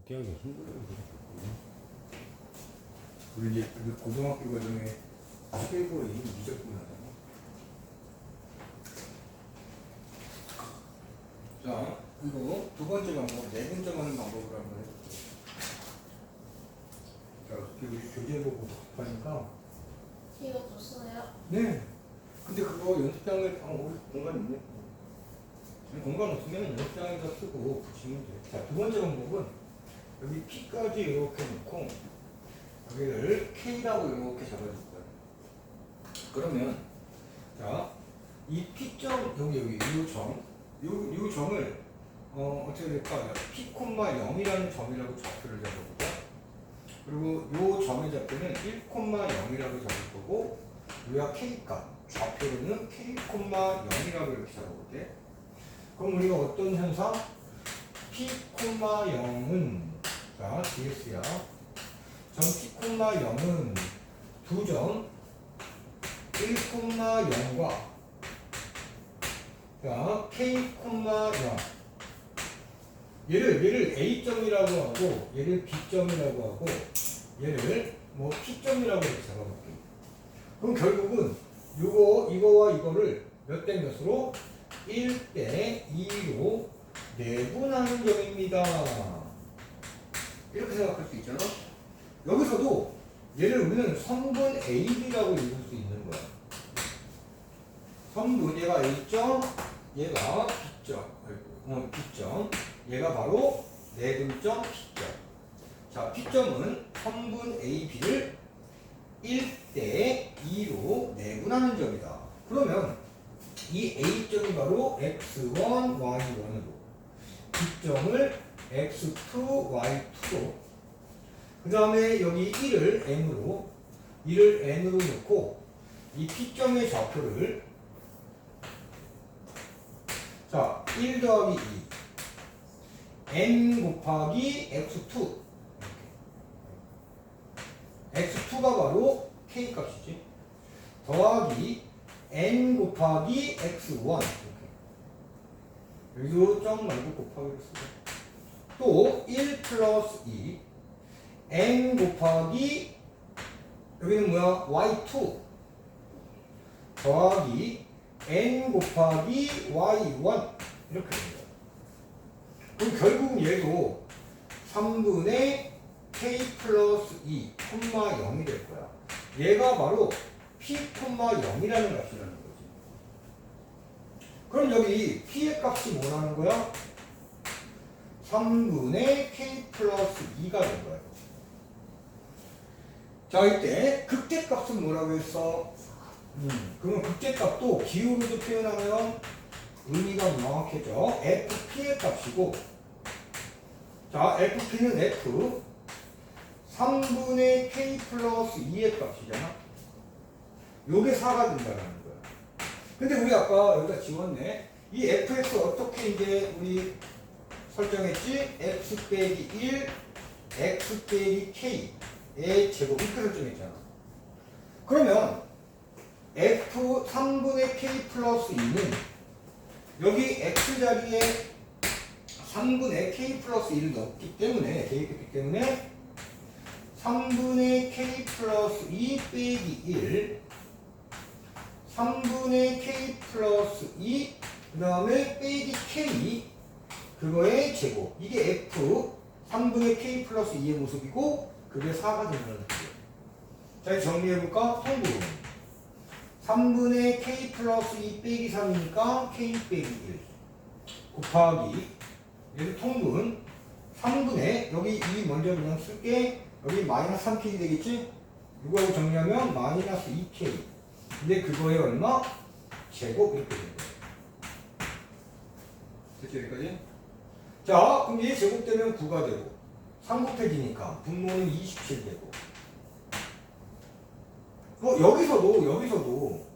듣기 하기 힘들어요. 우리 이제 그 고등학교 과정에 최고의 미적분하잖아. 자, 이거 두 번째 방법, 내분점하는 방법을 한번 해볼게요. 자, 우리 교재 보고 하니까. 이거 줬어요? 네. 근데 그거 연습장에 우리 공간 있네. 공간 없으면 연습장에서 쓰고 붙이면 돼. 자, 두 번째 방법은 여기 P까지 이렇게 놓고 여기를 K라고 이렇게 잡아줄 거야. 그러면 자, 이 P점 여기 이 점, 이 점을 어떻게 될까? P, 0이라는 점이라고 좌표를 잡아보자. 그리고 이 점의 좌표는 1,0이라고 잡을 거고, 여기가 K 값, 좌표로는 K, 0이라고 이렇게 잡아볼게. 그럼 우리가 어떤 현상? P, 0은 자, DS야. 점 P, 0은 두 점 1,0과 자, K, 0 얘를 A점이라고 하고 얘를 B점이라고 하고 얘를 뭐 P점이라고 이렇게 잡아볼게요. 그럼 결국은 이거와 이거를 몇 대 몇으로? 1대 2로 내분하는 점입니다. 이렇게 생각할 수 있잖아. 여기서도 얘를 우리는 성분 AB라고 읽을 수 있는 거야. 성분 얘가 A점, 얘가 B점, B점, 얘가 바로 내분점 P점. 자, P점은 성분 AB를 1대 2로 내분하는 점이다. 그러면 이 A점이 바로 X1, Y1으로 B점을 X2, Y2로 그 다음에 여기 1을 N으로 놓고 이 P점의 좌표를 자, 1 더하기 2 N 곱하기 X2 X2가 바로 K 값이지 더하기 N 곱하기 X1 여기도 점 말고 곱하기로 쓰고 또 1 플러스 2 N 곱하기 여기는 뭐야? Y2 더하기 N 곱하기 Y1 이렇게 됩니다. 그럼 결국은 얘도 3분의 K 플러스 2, 0이 될 거야. 얘가 바로 P, 0이라는 값이라는 거지. 그럼 여기 P의 값이 뭐라는 거야? 3분의 K 플러스 2가 된 거야. 자, 이때 극대값은 뭐라고 했어? 그러면 극대값도 기호로도 표현하면 의미가 명확해져. FP의 값이고 자, FP는 F 3분의 K 플러스 2의 값이잖아. 요게 4가 된다는 거야. 근데 우리 아까 여기다 지웠네. 이 fx 어떻게 이제 우리 설정했지? x 빼기 1, x 빼기 k의 제곱 이렇게 설정했잖아. 그러면 f 3분의 k 플러스 2는 여기 x 자리에 3분의 k 플러스 1을 넣기 때문에 대입했기 때문에 3분의 k 플러스 2 빼기 1 3분의 k 플러스 2 그 다음에 빼기 k 그거의 제곱 이게 f 3분의 k 플러스 2의 모습이고 그게 4가 된다는 거예요. 자, 이제 정리해볼까? 성분 3분의 k 플러스 2 빼기 3이니까 k 빼기 1 곱하기 얘도 통분 3분의 여기 2 먼저 그냥 쓸게 여기 마이너스 3k 되겠지? 이거하고 정리하면 마이너스 2k 근데 그거에 얼마? 제곱 이렇게 되는 거예요. 됐죠 여기까지? 자, 그럼 얘 제곱되면 9가 되고 3 곱해지니까 분모는 27 되고 여기서도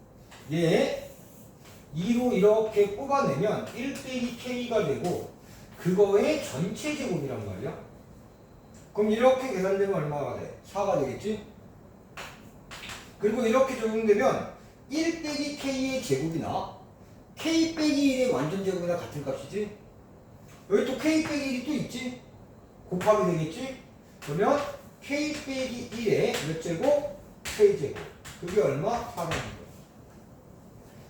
얘 2로 이렇게 뽑아내면 1 빼기 k가 되고 그거의 전체 제곱이란 말이야. 그럼 이렇게 계산되면 얼마가 돼? 4가 되겠지? 그리고 이렇게 적용되면 1 빼기 k의 제곱이나 k 빼기 1의 완전 제곱이나 같은 값이지? 여기 또 k 빼기 1이 또 있지? 곱하기 되겠지? 그러면 k 빼기 1에 몇 제곱? k제곱. 그게 얼마? 4라는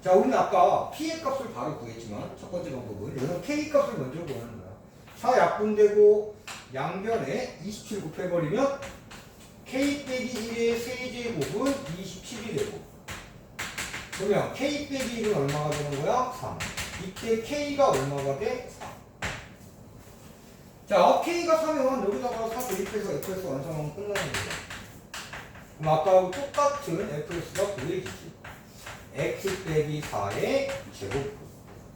자, 우리는 아까 p의 값을 바로 구했지만 첫 번째 방법은 여기서 k 값을 먼저 구하는 거야. 4 약분되고 양변에 27 곱해버리면 k 빼기 1의 세제곱은 27이 되고 그러면 k 빼기 1은 얼마가 되는 거야? 3. 이때 k가 얼마가 돼? 4. 자, k가 3이면 여기다가 4 대입해서 fx 완성하면 끝나는 거야. 그럼 아까하고 똑같은 fx가 구해지지. x 빼기 4의 제곱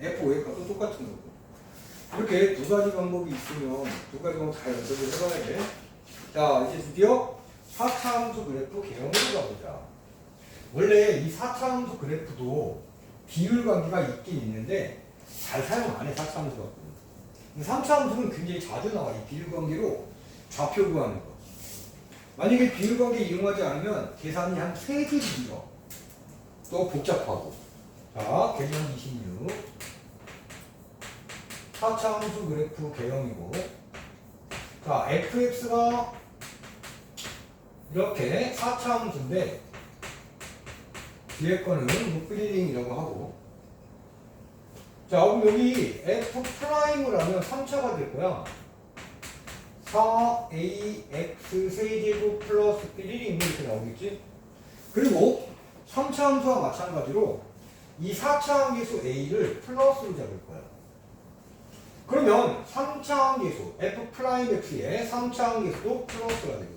f5의 값도 똑같은 거고 이렇게 두 가지 방법이 있으면 두 가지 방법 다 연습을 해봐야 돼. 자, 이제 드디어 4차 함수 그래프 개형으로 가보자. 원래 이 4차 함수 그래프도 비율 관계가 있긴 있는데 잘 사용 안 해. 4차 함수 갖고 3차 함수는 굉장히 자주 나와. 이 비율 관계로 좌표 구하는 거. 만약에 비율 관계 이용하지 않으면 계산이 한 3배 길어. 또 복잡하고. 자, 개형 26. 4차 함수 그래프 개형이고. 자, fx가 이렇게 4차 함수인데, 뒤에 거는 루프리딩이라고 하고. 자, 그럼 여기 f'을 하면 3차가 될 거야. 4ax 세제곱 플러스 1이 이렇게 나오겠지? 그리고 3차 함수와 마찬가지로 이 4차 함계수 a를 플러스로 잡을 거야. 그러면 3차 함계수 f'x의 3차 함계수도 플러스가 되겠지.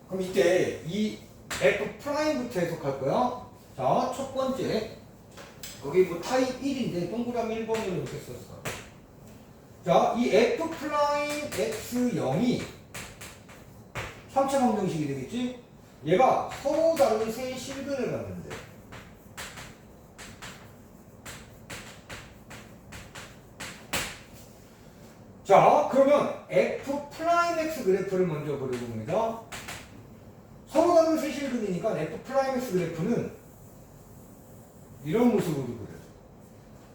그럼 이때 이 f'부터 해석할 거야. 자, 첫 번째 여기 뭐 타입 1인데 동그라미 1번으로 이렇게 썼어. 자, 이 f'x0이 3차 방정식이 되겠지? 얘가 서로 다른 세 실근을 갖는데 자, 그러면 f'x 그래프를 먼저 그려봅니다. 서로 다른 세 실근이니까 f'x 그래프는 이런 모습으로 그려져.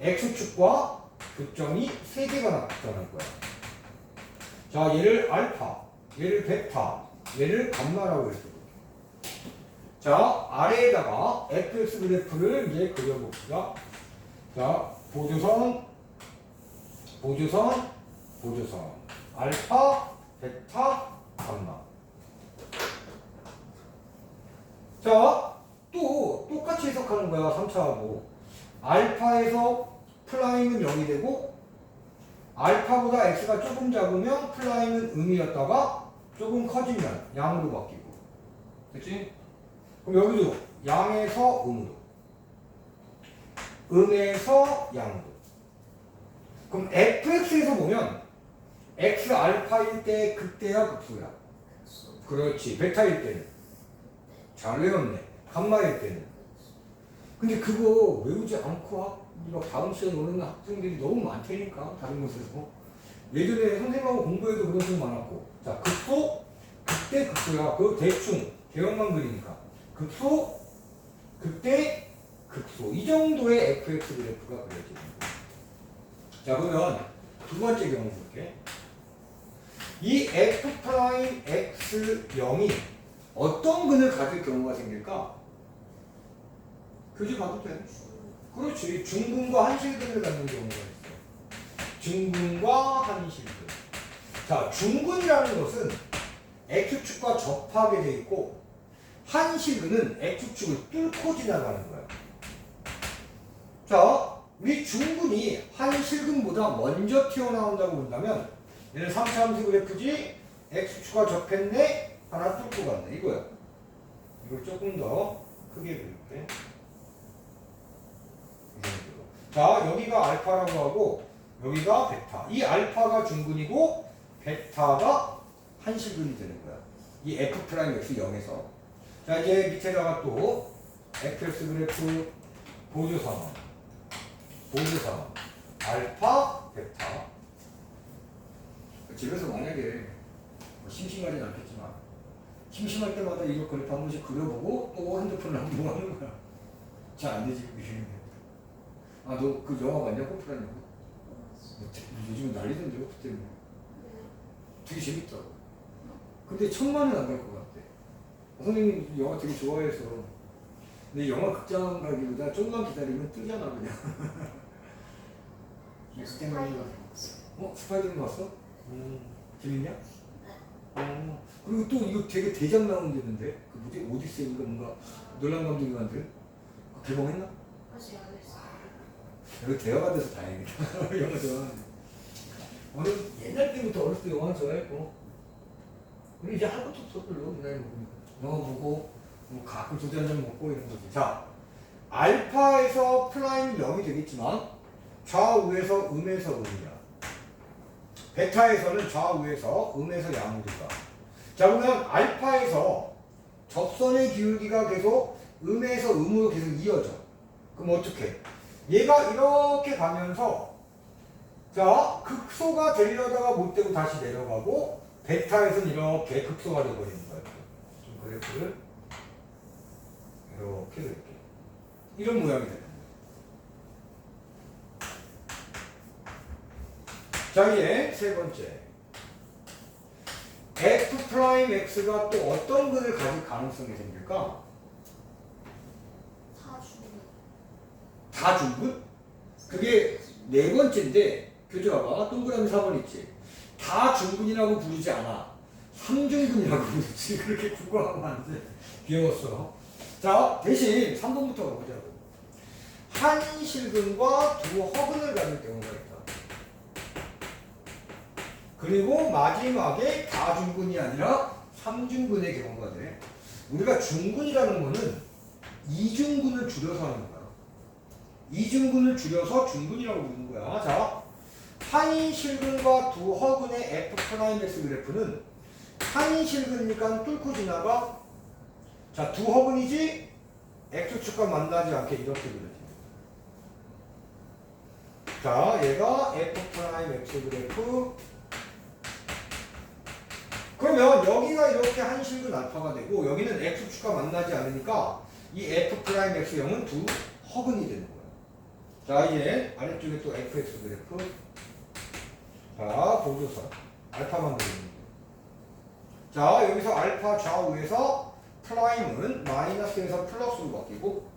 x축과 교점이 3개가 나타날 거야. 자, 얘를 알파, 얘를 베타, 얘를 감마라고 해서. 자, 아래에다가 fx 그래프를 이제 그려봅시다. 자, 보조선, 보조선, 보조선. 알파, 베타, 감마. 자, 또 똑같이 해석하는 거야. 3차하고. 알파에서 플라잉은 0이 되고 알파보다 x가 조금 작으면 플라잉은 음이었다가 조금 커지면 양으로 바뀌고. 그치? 그럼 여기도 양에서 음으로 음에서 양으로. 그럼 fx에서 보면 x 알파일 때 극대야 극소야? 그렇지. 베타일 때는 잘 외웠네. 감마일 때는. 근데 그거 외우지 않고 막 다음 시간에 오는 학생들이 너무 많다니까. 다른 곳에서 예전에 선생님하고 공부해도 그런 식으로 많았고. 자, 극소, 극대, 극소야. 그거 대충 개형만 그리니까 극소, 극대, 극소. 이 정도의 fx 그래프가 그려지는 거야. 자, 그러면 두 번째 경우 볼게. 이 f'x0이 어떤 근을 가질 경우가 생길까? 교재 봐도 돼. 그렇지. 중근과 한실근을 갖는 경우가 있어. 중근과 한실근. 자, 중근이라는 것은 x축과 접하게 돼 있고 한실근은 x축을 뚫고 지나가는 거야. 자, 우리 중근이 한실근보다 먼저 튀어나온다고 본다면 얘는 3차 함수 그래프지. x축과 접했네. 하나 뚫고 갔네. 이거야. 이걸 조금 더 크게 그릴게. 자, 여기가 알파라고 하고 여기가 베타. 이 알파가 중근이고 베타가 한실근이 되는 거야. 이 f'x 0에서. 자, 이제 밑에다가 또 fx 그래프 보조선, 보조선, 알파, 베타. 집에서 만약에 심심하진 않겠지만 심심할 때마다 이거 그래프 한 번씩 그려보고 또 핸드폰을 한번 하는 거야. 잘 안 되지 그게. 아, 너 그 영화 봤냐? 코프라냐고? 요즘 난리던데요 그때 뭐. 네. 되게 재밌더라고. 근데 1,000만 원 안 갈 것 같아. 선생님 영화 되게 좋아해서. 근데 영화 극장 가기보다 좀만 기다리면 뜨잖아 그냥. 스파이더맨 봤어요. 스파이더맨 봤어? 재밌냐? 네. 그리고 또 이거 되게 대작 나온다는데 그 뭐지 오디세이인가 뭔가 놀란 감독이 만든 개봉했나? 아직 안 했어요. 이거 대화가 돼서 다행이다. 영화 좋아하는데. 오늘 옛날 때부터 어렸을 때 영화 좋아했고. 근데 이제 할 것도 없어 별로 나이 먹으니까. 영화 보고 뭐 가끔 소주 한잔 먹고 이런 거지. 자, 알파에서 플라잉 0이 되겠지만 좌우에서 음에서 음이야. 베타에서는 좌우에서 음에서 양으로가. 자 그러면 알파에서 접선의 기울기가 계속 음에서 음으로 계속 이어져. 그럼 어떻게? 얘가 이렇게 가면서 자 극소가 되려다가 못 되고 다시 내려가고 베타에서는 이렇게 극소가 되어버리는 거예요. 좀 그래프를 이렇게 이런 모양이 되는 거예요. 자 이제 세 번째 F'X가 또 어떤 근을 가질 가능성이 생길까? 다중근? 그게 네 번째인데 교재 봐봐. 동그라미 4번 있지. 다중근이라고 부르지 않아. 삼중근이라고 부르지. 그렇게 국어하면 안 돼. 귀여웠어. 자 대신 3번부터 가보자고. 한 실근과 두 허근을 가질 경우가 있다. 그리고 마지막에 다중근이 아니라 삼중근의 경우가 돼. 우리가 중근이라는 거는 이중근을 줄여서 하는 거야. 이중근을 줄여서 중근이라고 부르는 거야. 자, 한실근과 두 허근의 F'X 그래프는 한실근이니까 뚫고 지나가. 자, 두 허근이지 X축과 만나지 않게 이렇게 그려집니다. 자, 얘가 F'X 그래프. 그러면 여기가 이렇게 한실근 알파가 되고 여기는 X축과 만나지 않으니까 이 F'X0은 두 허근이 되는 거예요. 자 이제 아래쪽에 또 fx 그래프. 자 보조선 알파만 그리는 거예요. 자 여기서 알파 좌우에서 프라임은 마이너스에서 플러스로 바뀌고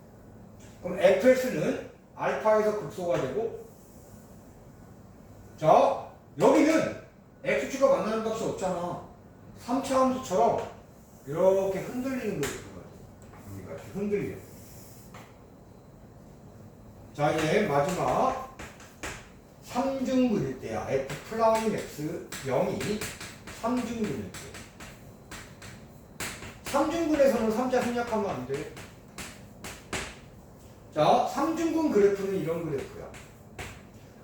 그럼 fx는 알파에서 극소가 되고 자 여기는 x축과 만나는 값이 없잖아. 3차 함수처럼 이렇게 흔들리는 거예요. 여기가 이렇게 흔들려. 자 이제 마지막 3중근일 때야. F'X 0이 3중근일 때. 3중근에서는 3자 생략하면 안 돼. 자 3중근 그래프는 이런 그래프야.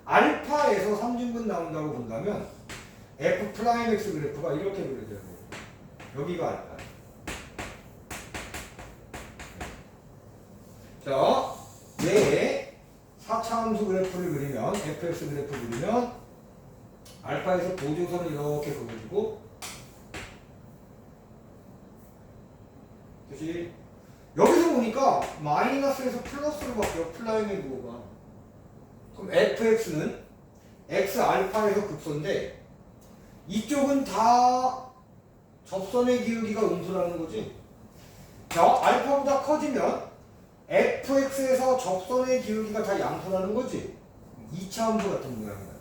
알파에서 3중근 나온다고 본다면 F'X 그래프가 이렇게 그려져야 돼. 여기가 알파야. 자 뇌에 4차 함수 그래프를 그리면 fx 그래프 그리면 알파에서 보조선을 이렇게 그어주고 그치? 여기서 보니까 마이너스에서 플러스로 바뀌어. 플라임의 구호가. 그럼 fx는 x 알파에서 극소인데 이쪽은 다 접선의 기울기가 음수라는 거지. 자 알파보다 커지면 fx에서 접선의 기울기가 다 양수라는 거지. 2차 함수 같은 모양이다.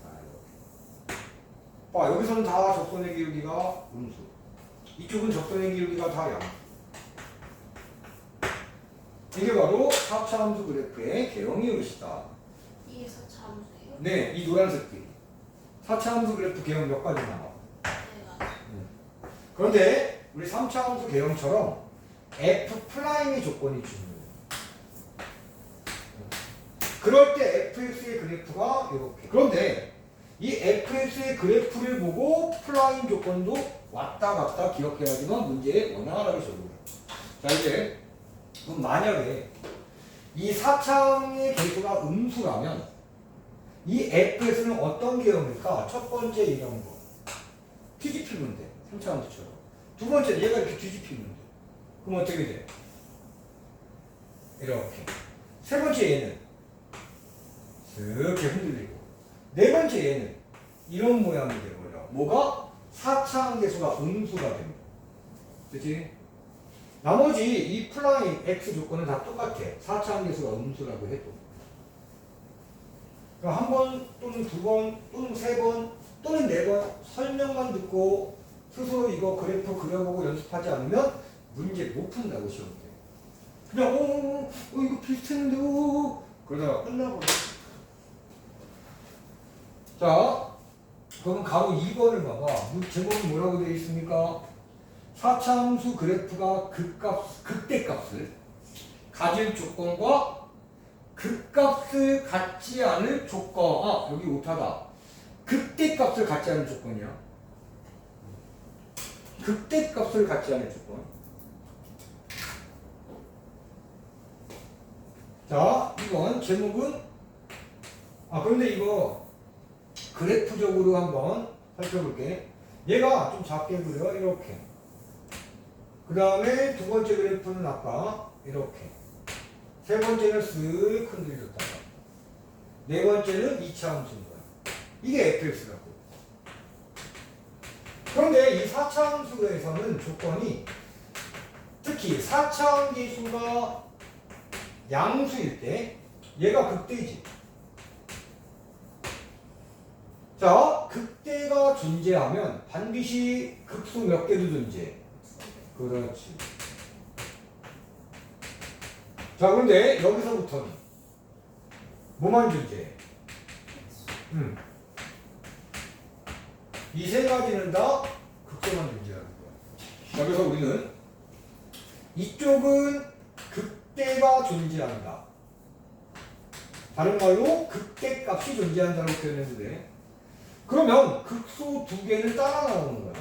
봐 여기서는 다 접선의 기울기가 음수. 이쪽은 접선의 기울기가 다 양수. 이게 바로 4차 함수 그래프의 개형이 것이다. 이게 4차 함수예요? 네, 이 노란색끼리. 4차 함수 그래프 개형 몇 가지 나와. 네 맞아요. 그런데 우리 3차 함수 개형처럼 F'의 조건이 중요해요. 그럴 때 fx의 그래프가 이렇게. 그런데 이 fx의 그래프를 보고 플라임 조건도 왔다 갔다 기억해야지만 문제에 원활하게 적용해요. 자 이제 그럼 만약에 이 4차의 개수가 음수라면 이 fx는 어떤 개형일까? 첫 번째 이런 거 뒤집히면 돼. 3차 함수처럼. 두 번째 얘가 이렇게 뒤집히면 돼. 그럼 어떻게 돼? 이렇게. 세 번째 얘는 이렇게 흔들리고 네 번째 얘는 이런 모양이 되어버려. 뭐가? 4차 함계수가 음수가 됩니다. 그치? 나머지 이 플라인 x 조건은 다 똑같아. 4차 함계수가 음수라고 해도. 그러니까 한 번 또는 두 번 또는 세 번 또는 네 번 설명만 듣고 스스로 이거 그래프 그려보고 연습하지 않으면 문제 못 푼다고 시험 때. 그냥 이거 비슷했는데 그러다가 끝나버려. 자, 그럼 가로 2번을 봐봐. 제목이 뭐라고 되어 있습니까? 4차 함수 그래프가 극대값을 가질 조건과 극값을 갖지 않을 조건. 아, 여기 오타다. 극대값을 갖지 않을 조건이야. 극대값을 갖지 않을 조건. 자, 이건 제목은 그런데 이거 그래프적으로 한번 살펴볼게. 얘가 좀 작게 그려. 이렇게. 그 다음에 두 번째 그래프는 아까 이렇게. 세 번째는 쓱 흔들렸다가. 네 번째는 2차 함수인 거야. 이게 fx라고. 그런데 이 4차 함수에서는 조건이 특히 4차 함계수가 양수일 때 얘가 극대지. 자, 극대가 존재하면 반드시 극수 몇 개도 존재해. 그렇지. 자, 그런데 여기서부터는 뭐만 존재해? 이 세 가지는 다 극소만 존재하는 거야. 자, 그래서 우리는 이쪽은 극대가 존재한다. 다른 말로 극대값이 존재한다고 표현해도 돼. 그러면 극소 두 개는 따라 나오는 거야.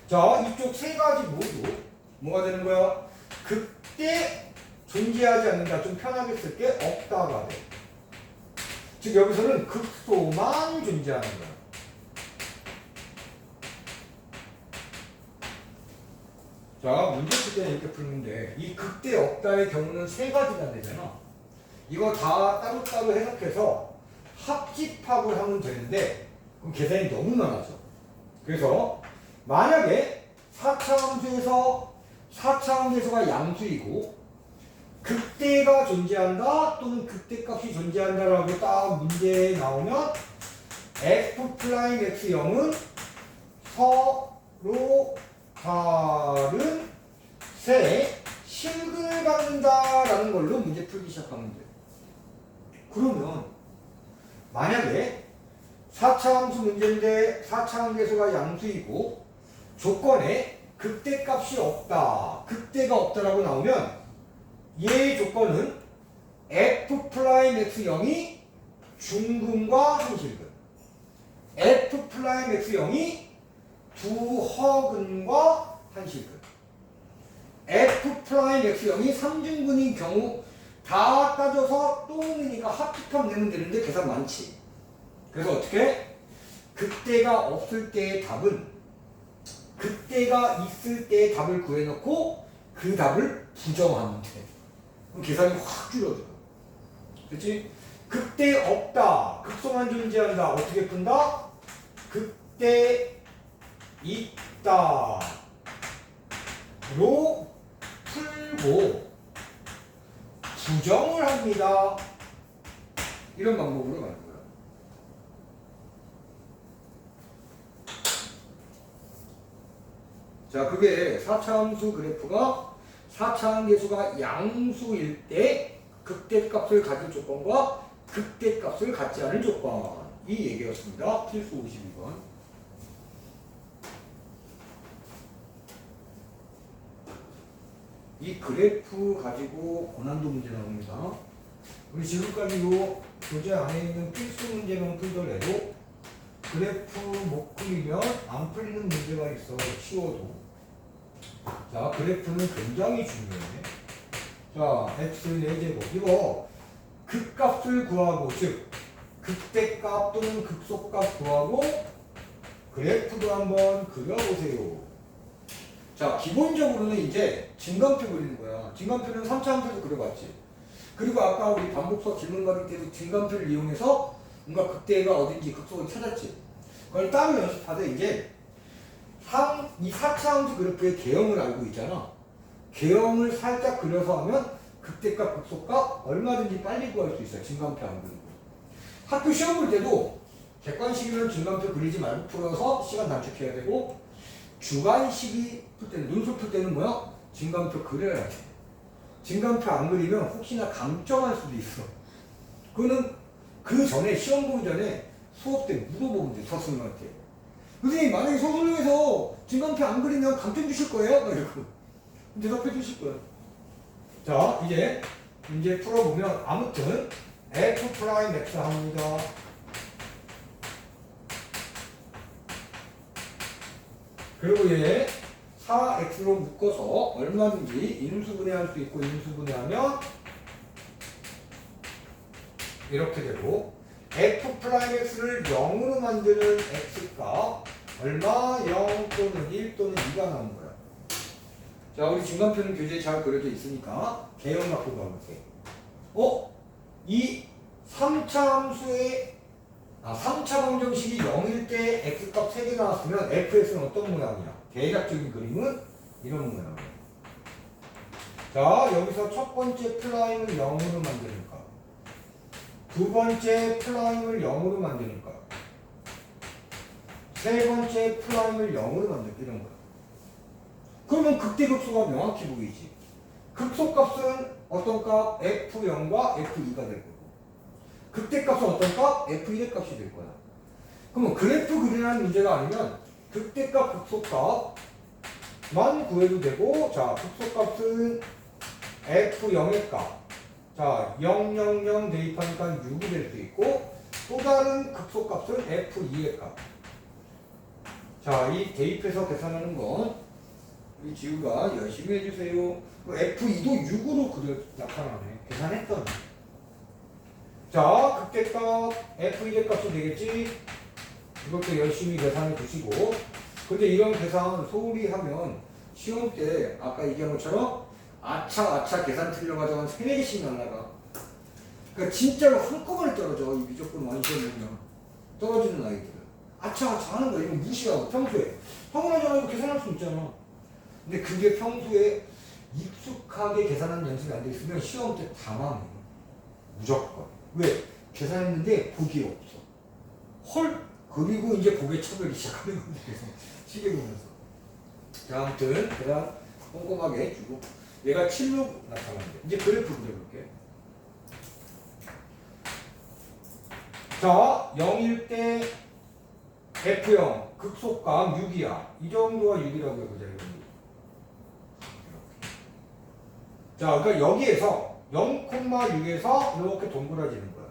자, 이쪽 세 가지 모두 뭐가 되는 거야? 극대 존재하지 않는다. 좀 편하게 쓸게. 없다가 돼. 즉 여기서는 극소만 존재하는 거야. 자, 문제 풀 때는 이렇게 풀는데 이 극대 없다의 경우는 세 가지가 되잖아. 이거 다 따로따로 해석해서 합집합을 하면 되는데 그럼 계산이 너무 많아져. 그래서 만약에 4차 함수에서 4차 함수가 양수이고 극대가 존재한다 또는 극대값이 존재한다라고 딱 문제에 나오면 f'x0은 서로 다른 세 식을 갖는다라는 걸로 문제 풀기 시작하면 돼. 그러면 만약에 4차 함수 문제인데 4차 함계수가 양수이고 조건에 극대값이 없다, 극대가 없다라고 나오면 얘의 조건은 f'x0이 중근과 한실근, f'x0이 두 허근과 한실근, f'x0이 삼중근인 경우 다 따져서 또 는이니까 합집합 내면 되는데 계산 많지. 그래서 어떻게? 극대가 없을 때의 답은 극대가 있을 때의 답을 구해놓고 그 답을 부정하면 돼. 그럼 계산이 확 줄어들어. 그렇지? 극대 없다. 극소만 존재한다. 어떻게 푼다? 극대 있다. 로 풀고 부정을 합니다. 이런 방법으로 가는 거야. 자, 그게 4차 함수 그래프가 4차 함계수가 양수일 때 극대값을 가질 조건과 극대값을 갖지 않을 조건, 이 얘기였습니다. 필수 52번. 이 그래프 가지고 고난도 문제 나옵니다. 우리 지금까지도 교재 안에 있는 필수 문제만 풀더라도 그래프 못 풀리면 안 풀리는 문제가 있어. 쉬워도. 자, 그래프는 굉장히 중요해. 자, x 4제곱. 이거 극값을 구하고, 즉 극대값 또는 극소값 구하고 그래프도 한번 그려보세요. 자, 기본적으로는 이제 진간표 그리는 거야. 진간표는 3차 함수에서 그려봤지. 그리고 아까 우리 반복서 질문 받을 때도 증감표를 이용해서 뭔가 극대가 어딘지 극소를 찾았지. 그걸 따로 연습하되 이제 이 4차 함수 그래프의 개형을 알고 있잖아. 개형을 살짝 그려서 하면 극대값, 극소값 얼마든지 빨리 구할 수 있어요. 증감표 안 그리고. 학교 시험 볼 때도 객관식이면 증감표 그리지 말고 풀어서 시간 단축해야 되고 주관식이 풀 때는 눈수 풀 때는 뭐야? 증감표 그려야 돼. 증감표 안 그리면 혹시나 감점할 수도 있어. 그거는 그 전에 시험 보기 전에 수업 때 물어보면 돼. 서술님한테. 선생님 만약에 서술님에서 증감표 안 그리면 감점 주실 거예요? 이러고 대답해 주실 거예요. 자 이제 문제 풀어보면 아무튼 f 프라임 x 합니다. 그리고 얘 4x로 묶어서 얼마든지 인수분해할 수 있고 인수분해하면 이렇게 되고 f 프라임 x를 0으로 만드는 x값 얼마? 0 또는 1 또는 2가 나오는 거야. 자 우리 증감표는 교재에 잘 그려져 있으니까 개형 갖고 가볼게. 이 3차 함수의 3차 방정식이 0일 때 x값 3개 나왔으면 fx는 어떤 모양이야? 대략적인 그림은 이런 모양이야. 자 여기서 첫 번째 플라임을 0으로 만드니까 두 번째 플라임을 0으로 만드니까 세 번째 플라임을 0으로 만들까 이런 거야. 그러면 극대극소가 명확히 보이지. 극소값은 어떤 값? f0과 f2가 될 거고 극대값은 어떤 값? f1의 값이 될 거야. 그러면 그래프 그리라는 문제가 아니면 극대값, 극소값만 구해도 되고 자 극소값은 f0의 값 자 0, 0, 0 대입하니까 6이 될 수 있고 또 다른 극소값은 f2의 값. 자 이 대입해서 계산하는 건 우리 지우가 열심히 해주세요. f2도 6으로 나타나네. 계산했더니. 자, 극대값 f1의 값이 되겠지. 이것도 열심히 계산해 주시고. 근데 이런 계산 소홀히 하면 시험 때 아까 얘기한 것처럼 아차 계산 틀려가지고 한 3-4개씩 날라가. 그러니까 진짜로 한꺼번에 떨어져. 이 미적분 완시험이면 떨어지는 아이들은. 아차 하는 거 이건 무시하고 평소에. 평온하잖아. 이거 계산할 수 있잖아. 근데 그게 평소에 익숙하게 계산하는 연습이 안 돼 있으면 시험 때 다 망해. 무조건. 왜? 계산했는데 복이 없어. 헐! 그리고 이제 복의 차별이 시작하는 건데 계속 시계 보면서. 자, 아무튼 계산 꼼꼼하게 해주고 얘가 7로 나타나는데 이제 그래프 그려볼게. 자, 0일 때 F0 극소값 6이야. 이 정도가 6이라고 해보자. 이렇게. 자, 그러니까 여기에서 0,6에서 이렇게 동그라지는 거야.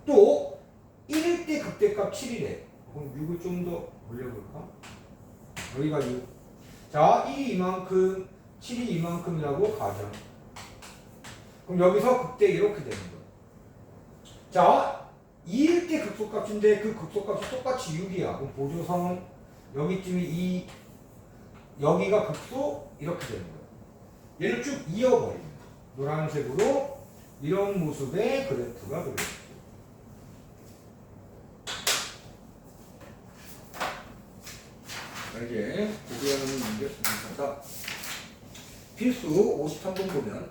또 1일 때 극대값 7이래. 그럼 6을 좀 더 올려볼까? 여기가 6. 자, 1이 이만큼, 7이 이만큼이라고 가정. 그럼 여기서 극대 이렇게 되는 거야. 자, 2일 때 극소값인데 그 극소값이 똑같이 6이야. 그럼 보조선 여기쯤이 2, 여기가 극소 이렇게 되는 거야. 얘를 쭉 이어버립니다. 노란색으로 이런 모습의 그래프가 그려집니다. 이제 고려하는 문제입니다. 필수 53번 보면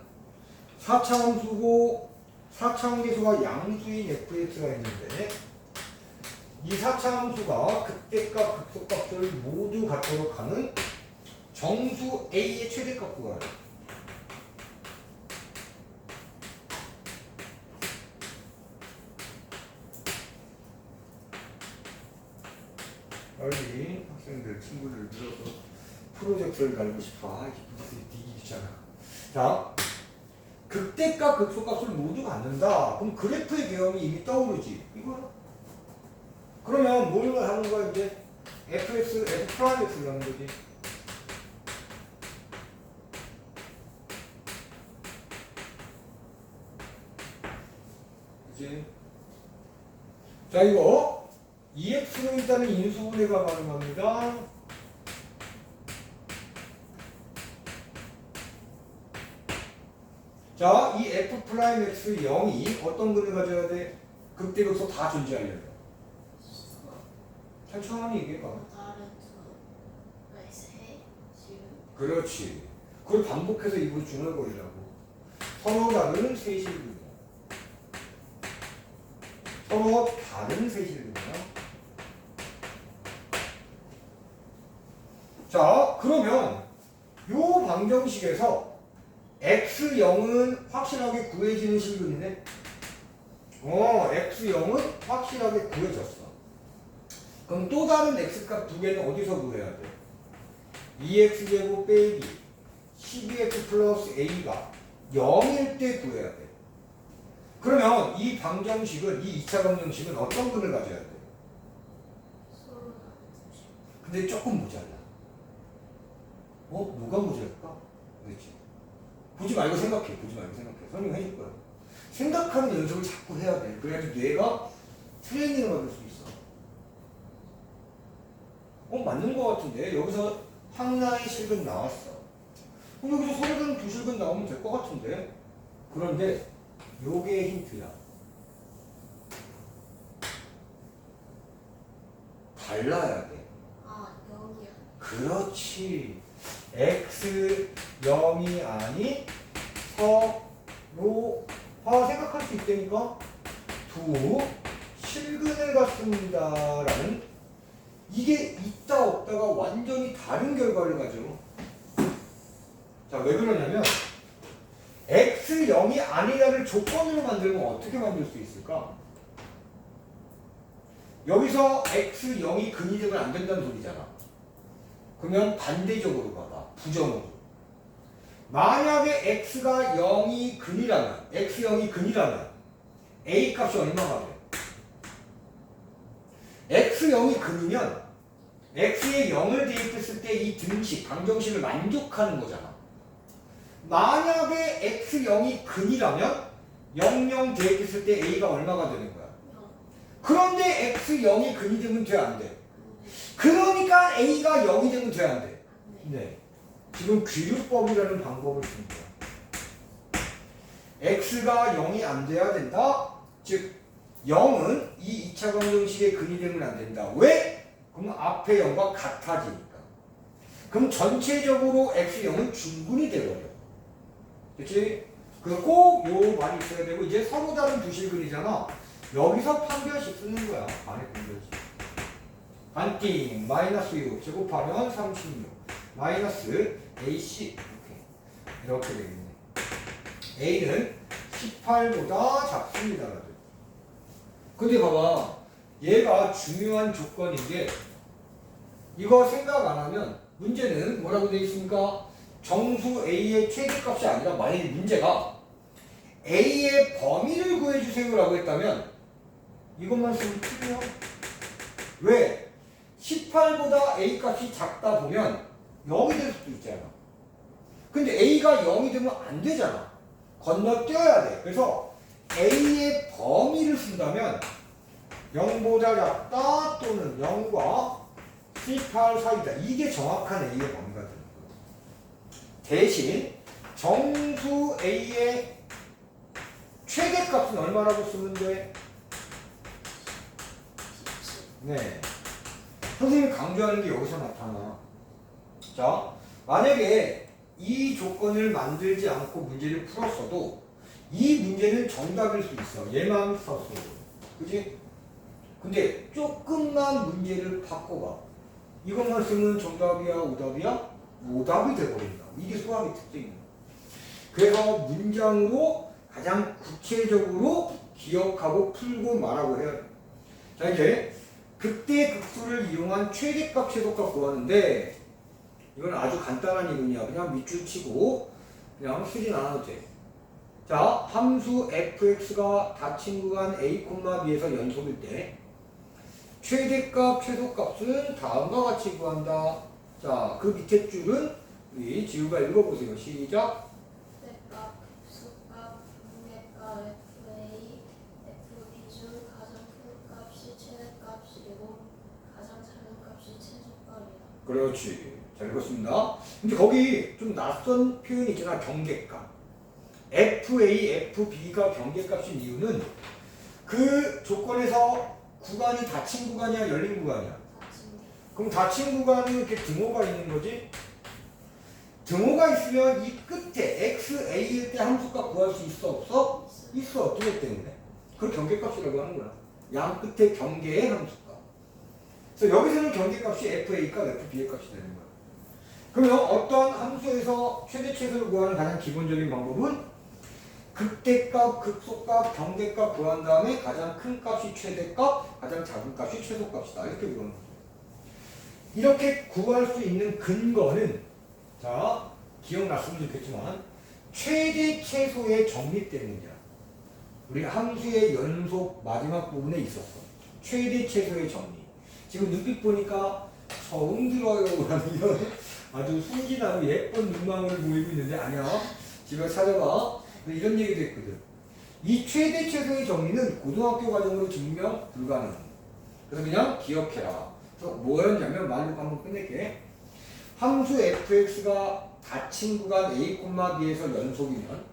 4차 함수고 4차 함계수가 양수인 fx가 있는데 이 4차 함수가 극대값, 극소값을 모두 갖도록 하는 정수 a의 최대값 구하래. 빨리 학생들, 친구들 들어서 프로젝트를 달고 싶어. 이게 뒤지잖아. 자, 극대값, 극소값을 모두 갖는다. 그럼 그래프의 개념이 이미 떠오르지. 이거는. 그러면 뭘 하는 거야, 이제? fx, f 프라임 x를 하는 거지. 그치? 자, 이거. EX로 일단은 인수분해가 가능합니다. 자, 이 f 프라임 x 0이 어떤 근을 가져야 돼? 극대극소 다 존재하려면. 천천히 얘기해봐. 다른 두, 네, 세, 지금. 그렇지. 그걸 반복해서 입으로 중얼거리라고. 서로 다른 세실근이야. 서로 다른 세실근이야. 자, 그러면 요 방정식에서 x0은 확실하게 구해지는 실근이네. x0은 확실하게 구해졌어. 그럼 또 다른 x값 두 개는 어디서 구해야 돼? 2x제곱 빼기 12x 플러스 a가 0일 때 구해야 돼. 그러면 이 방정식은, 이 2차 방정식은 어떤 근을 가져야 돼? 서로 다른 두. 근데 조금 모자라. 뭐가 모자랄까? 그렇지. 보지 말고 생각해. 보지 말고 생각해. 설명해 줄 거야. 생각하는 연습을 자꾸 해야 돼. 그래야지 뇌가 트레이닝을 받을 수 있어. 맞는 거 같은데? 여기서 하나의 실근 나왔어. 여기서 서로 다른 두 실근 나오면 될 것 같은데? 그런데 요게 힌트야. 달라야 돼. 아, 여기야. 그렇지. x 0이 아닌 서로 생각할 수 있다니까. 두 실근을 갖습니다 라는, 이게 있다 없다가 완전히 다른 결과를 가져. 자, 왜 그러냐면 x 0이 아니라를 조건으로 만들면 어떻게 만들 수 있을까? 여기서 x 0이 근이 되면 안 된다는 소리잖아. 그러면 반대적으로 가봐. 부정으로. 만약에 x가 0이 근이라면, x 0이 근이라면 a 값이 얼마가 돼? x 0이 근이면 x에 0을 대입했을 때 이 등식, 방정식을 만족하는 거잖아. 만약에 x 0이 근이라면 0, 0 대입했을 때 a가 얼마가 되는 거야? 그런데 x 0이 근이 되면 돼, 안 돼? 그러니까 a가 0이 되면 돼, 안 돼? 네. 지금 귀류법이라는 방법을 쓴 거야. x가 0이 안 돼야 된다. 즉 0은 이 2차 방정식의 근이 되면 안 된다. 왜? 그럼 앞에 0과 같아지니까. 그럼 전체적으로 x0은 중근이 돼버려. 그치? 꼭 요 말이 있어야 되고, 이제 서로 다른 두 실근이잖아. 여기서 판별식 쓰는 거야. 반의 판별식. 반띵 마이너스 6 제곱하면 36 마이너스 AC 이렇게 되겠네. A는 18보다 작습니다. 근데 봐봐, 얘가 중요한 조건인 게, 이거 생각 안 하면 문제는 뭐라고 되어 있습니까? 정수 A의 최대값이 아니라, 만약에 문제가 A의 범위를 구해주세요 라고 했다면 이것만 쓰면 틀려. 왜? 18보다 A 값이 작다 보면 0이 될 수도 있잖아. 근데 A가 0이 되면 안 되잖아. 건너뛰어야 돼. 그래서 A의 범위를 쓴다면 0보다 작다 또는 0과 18 사이다. 이게 정확한 A의 범위가 되는 거예요. 대신 정수 A의 최대값은 얼마라고 쓰면 돼? 17. 네. 선생님이 강조하는 게 여기서 나타나. 자, 만약에 이 조건을 만들지 않고 문제를 풀었어도 이 문제는 정답일 수 있어. 얘만 썼어. 그지? 근데 조금만 문제를 바꿔봐. 이것만 쓰면 정답이야, 오답이야? 오답이 돼버린다. 이게 수학의 특징이야. 그래서 문장으로 가장 구체적으로 기억하고 풀고 말하고 해야 돼. 자, 이제 극대 극수를 이용한 최대값 최소값 구하는데, 이건 아주 간단한 이론이야. 그냥 밑줄 치고 그냥 쓰진 않아도 돼. 자, 함수 fx가 닫힌 구간 a, b에서 연속일 때 최대값 최소값은 다음과 같이 구한다. 자, 그 밑에 줄은 우리 지우가 읽어보세요. 시작. 값, 수값, 분배값, FA, FB 중 가장 큰 값이 최대값이고 가장 작은 값이 최소값이다. 그렇지. 잘 읽었습니다. 근데 거기 좀 낯선 표현이 있잖아. 경계값. FA, FB가 경계값인 이유는 그 조건에서 구간이 닫힌 구간이야, 열린 구간이야? 닫힌 그럼 닫힌 구간은 이렇게 등호가 있는 거지? 등호가 있으면 이 끝에 XA일 때 함수값 구할 수 있어, 없어? 있어. 등호 때문에. 그걸 경계값이라고 하는 거야. 양 끝에 경계의 함수값. 그래서 여기서는 경계값이 FA값, FB의 값이 되는 거야. 그러면 어떤 함수에서 최대 최소를 구하는 가장 기본적인 방법은 극대값, 극소값, 경계값 구한 다음에 가장 큰 값이 최대값, 가장 작은 값이 최소값이다. 이렇게 구하는 거죠. 이렇게 구할 수 있는 근거는 자, 기억났으면 좋겠지만 최대 최소의 정리 때문이야. 우리 함수의 연속 마지막 부분에 있었어. 최대 최소의 정리. 지금 눈빛 보니까 처음 들어요 라는 아주 순진하고 예쁜 눈망울을 보이고 있는데 아니야. 집에 찾아봐. 이런 얘기도 했거든. 이 최대 최소의 정리는 고등학교 과정으로 증명 불가능. 그래서 그냥 기억해라. 그래서 뭐였냐면 말로 한번 끝낼게. 함수 fx가 닫힌 구간 a, b에서 연속이면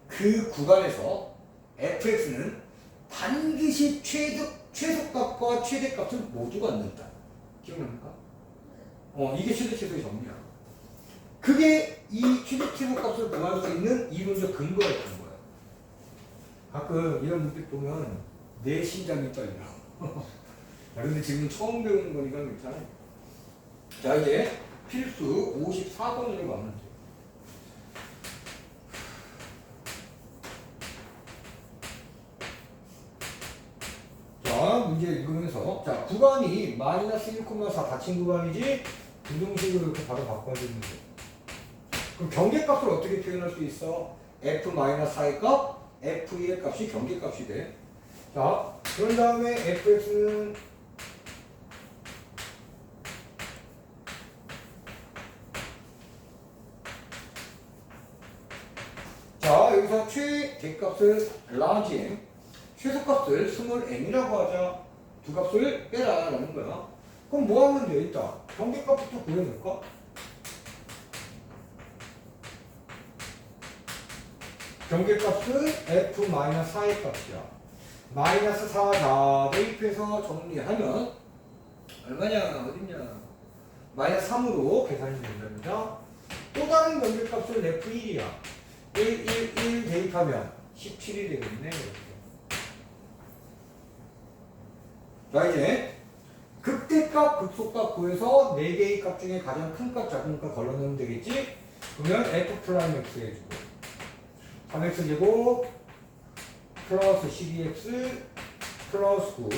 그 구간에서 fx는 반드시 최소값과 최대값을 모두 갖는다. 기억납니까? 이게 최대 최소의 정리야. 그게 이 최대 최소값을 구할 수 있는 이론적 근거였던 거야. 가끔 이런 눈빛 보면 내 심장이 떨려. 근데 지금 처음 배우는 거니까 괜찮아요. 자, 이제 필수 54번으로 가면 돼. 자, 문제 읽으면서 자, 구간이 마이너스 1,4 닫힌 구간이지 부등식으로 이렇게 바로 바꿔주는 거. 그럼 경계값을 어떻게 표현할 수 있어? f-4의 값, f2의 값이 경계값이 돼. 자, 그런 다음에 fx는 자, 여기서 최대값을 large m, 최소값을 small m이라고 하자. 두 값을 빼라 라는 거야. 그럼 뭐 하면 돼? 일단 경계값부터 구해놓을까? 경계값은 f-4의 값이야. 마이너스 4다 대입해서 정리하면 얼마냐? 어딨냐? 마이너스 3으로 계산이 된답니다. 또 다른 경계값은 f1이야. 1 대입하면 17이 되겠네. 자, 이제 극대값, 극소값 구해서 4개의 값 중에 가장 큰 값, 작은 값 걸러내면 되겠지? 그러면 f 프라임 x 해주고 3x 제곱 플러스 12x 플러스 9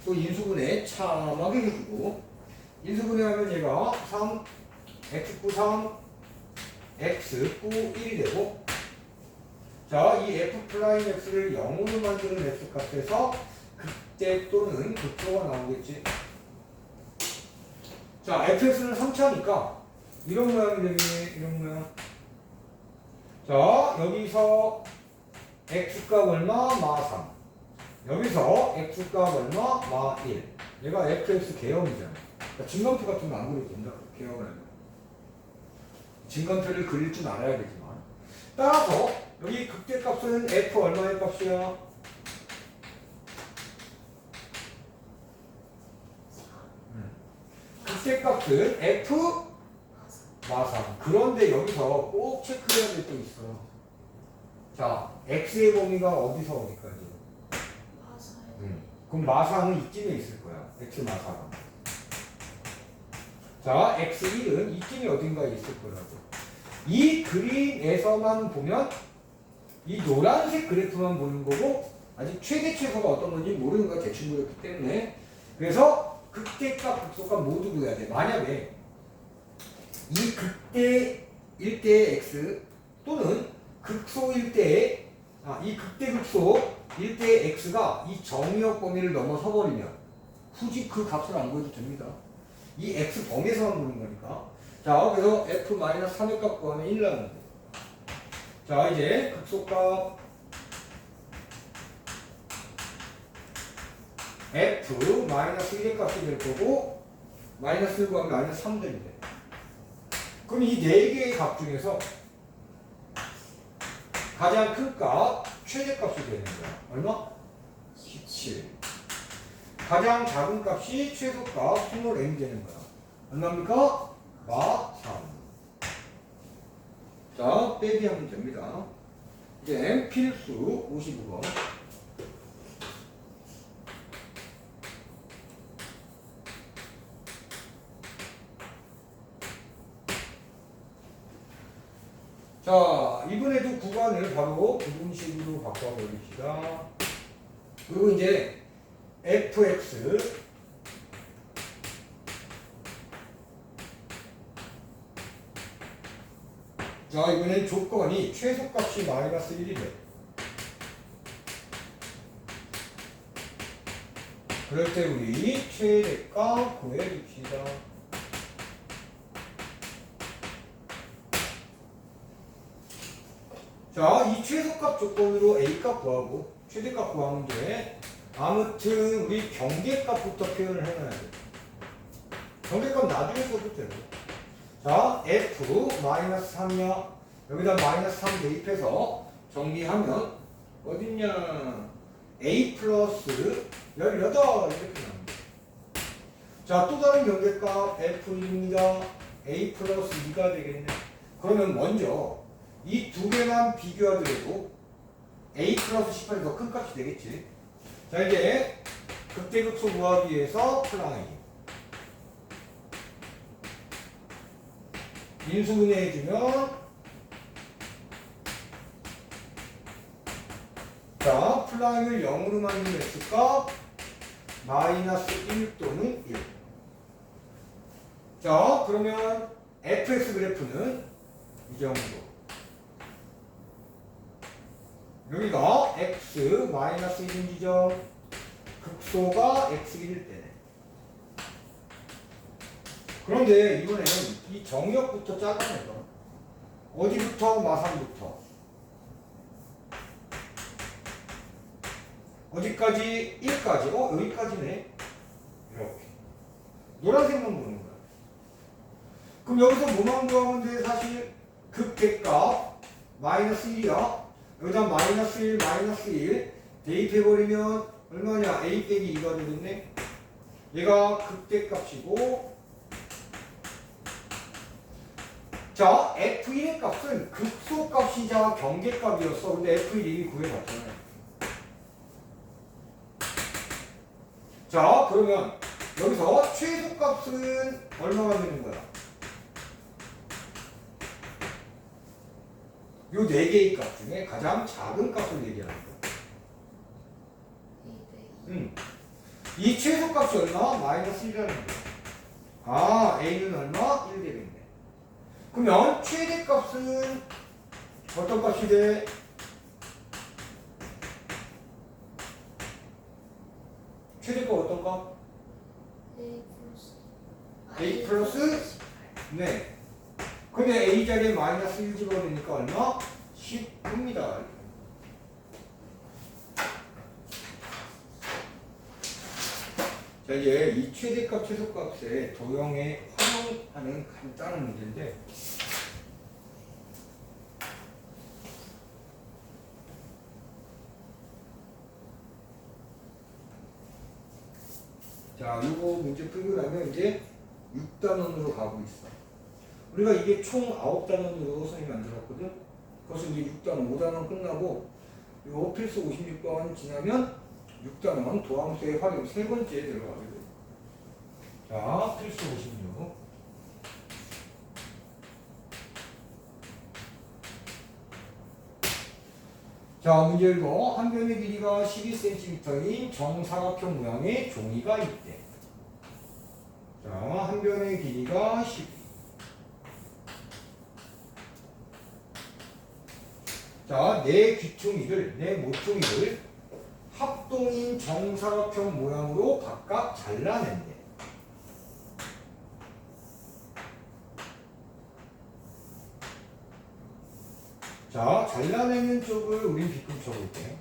또 인수분해 참하게 해주고 인수분해하면 얘가 3 x9 3 x9 1이 되고 자, 이 f 프라임 x를 0으로 만드는 x 값에서 극대 또는 극소가 나오겠지. 자, fx는 3차니까 이런 모양이 되겠네. 이런 모양. 자, 여기서 x값 얼마? 마 3. 여기서 x값 얼마? 마 1. 얘가 fx 계형이잖아. 그러니까 증간표 같은 거 안 그려도 된다. 계형을 하면. 증간표를 그릴 줄 알아야 되지만. 따라서 여기 극대값은 f 얼마의 값이야? 극대값은 f 마3. 그런데 여기서 꼭 체크해야 될 게 있어. 자, x의 범위가 어디서 어디까지? 그럼 마3은 이쯤에 있을 거야. x 마4가. 자, x1은 이쯤에 어딘가에 있을 거라고. 이 그림에서만 보면 이 노란색 그래프만 보는 거고 아직 최대 최소가 어떤 건지 모르는 걸 대충 그렸기 때문에 그래서 극대값, 극소값 모두 구해야 돼. 만약에 이 극대일 때의 x 또는 극소일 때의 이 극대 극소일 때의 x가 이 정의역 범위를 넘어서 버리면 굳이 그 값을 안 구해도 됩니다. 이 x 범위에서만 보는 거니까. 자, 그래서 f-3의 값 구하면 1 나오는데. 자, 이제 극소값 f-1의 값이 될 거고 마이너스 1 구하면 마이너스 3 되는데. 그럼 이 4개의 값 중에서 가장 큰 값, 최대값이 되는 거야. 얼마? 17. 가장 작은 값이 최소값, 스몰 m이 되는 거야. 얼마입니까? 마 3. 자, 빼기 하면 됩니다. 이제 필수 55번. 자, 이번에도 구간을 바로 부분식으로 바꿔버립시다. 그리고 이제 fx 자, 이번엔 조건이 최소값이 마이너스 1이 돼. 그럴 때 우리 최대값 구해줍시다. 자, 이 최소값 조건으로 A값 구하고 최대값 구하면 돼. 아무튼 우리 경계값부터 표현을 해놔야 돼. 경계값 나중에 써도 되고. 자, F-3이야. 여기다 마이너스 3 대입해서 정리하면 어딨냐? A 플러스 18 이렇게 나옵니다. 자, 또 다른 경계값 F1입니다. A 플러스 2가 되겠네. 그러면 먼저 이 두 개만 비교하더라도 A 플러스 18이 더 큰 값이 되겠지. 자, 이제 극대극소 구하기 위해서 플라이 인수분해해주면 자, 플라임을 0으로 만든 x값 마이너스 1 또는 1. 자, 그러면 fx 그래프는 이 정도. 여기가 x 마이너스 1인 지점, 극소가 x1일 때네. 그런데 이번에는 이 정역부터 짜가면서 어디부터? 마산부터 어디까지? 1까지. 여기까지네. 이렇게 노란색만 보는 거야. 그럼 여기서 뭐만 구하면 돼? 사실 극대값 마이너스 1이야. 여기다 마이너스 1 마이너스 1 대입해버리면 얼마냐? a 빼기 2가 되겠네. 얘가 극대값이고, 자, F1의 값은 극소값이자 경계값이었어. 근데 F1 이미 구해봤잖아요. 자, 그러면 여기서 최소값은 얼마가 되는 거야? 요 4개의 값 중에 가장 작은 값을 얘기하는 거야. 이 최소값이 얼마? 마이너스 1이라는 거야. 아, A는 얼마? 1 되겠네. 그러면 최대값은 어떤 값이 돼? 최대값 어떤 값? A 플러스? 네. 근데 A 자리에 마이너스 1 집어넣으니까 얼마? 10입니다. 자, 이제 이 최대값, 최소값의 도형에 활용하는 간단한 문제인데, 자, 이거 문제 풀고 나면 이제 6단원으로 가고 있어. 우리가 이게 총 9단원으로 선생님이 만들었거든. 그래서 이제 6단원, 5단원 끝나고 이거 필수 56번 지나면 6단원 도함수의 활용 세 번째에 들어가게 돼. 자, 필수 56. 자, 문제 1번. 한 변의 길이가 12cm인 정사각형 모양의 종이가 있대. 자, 한 변의 길이가 12. 자, 내 귀퉁이를, 내 모퉁이를 합동인 정사각형 모양으로 각각 잘라낸대. 자, 잘라내는 쪽을 우린 B급 쳐볼게.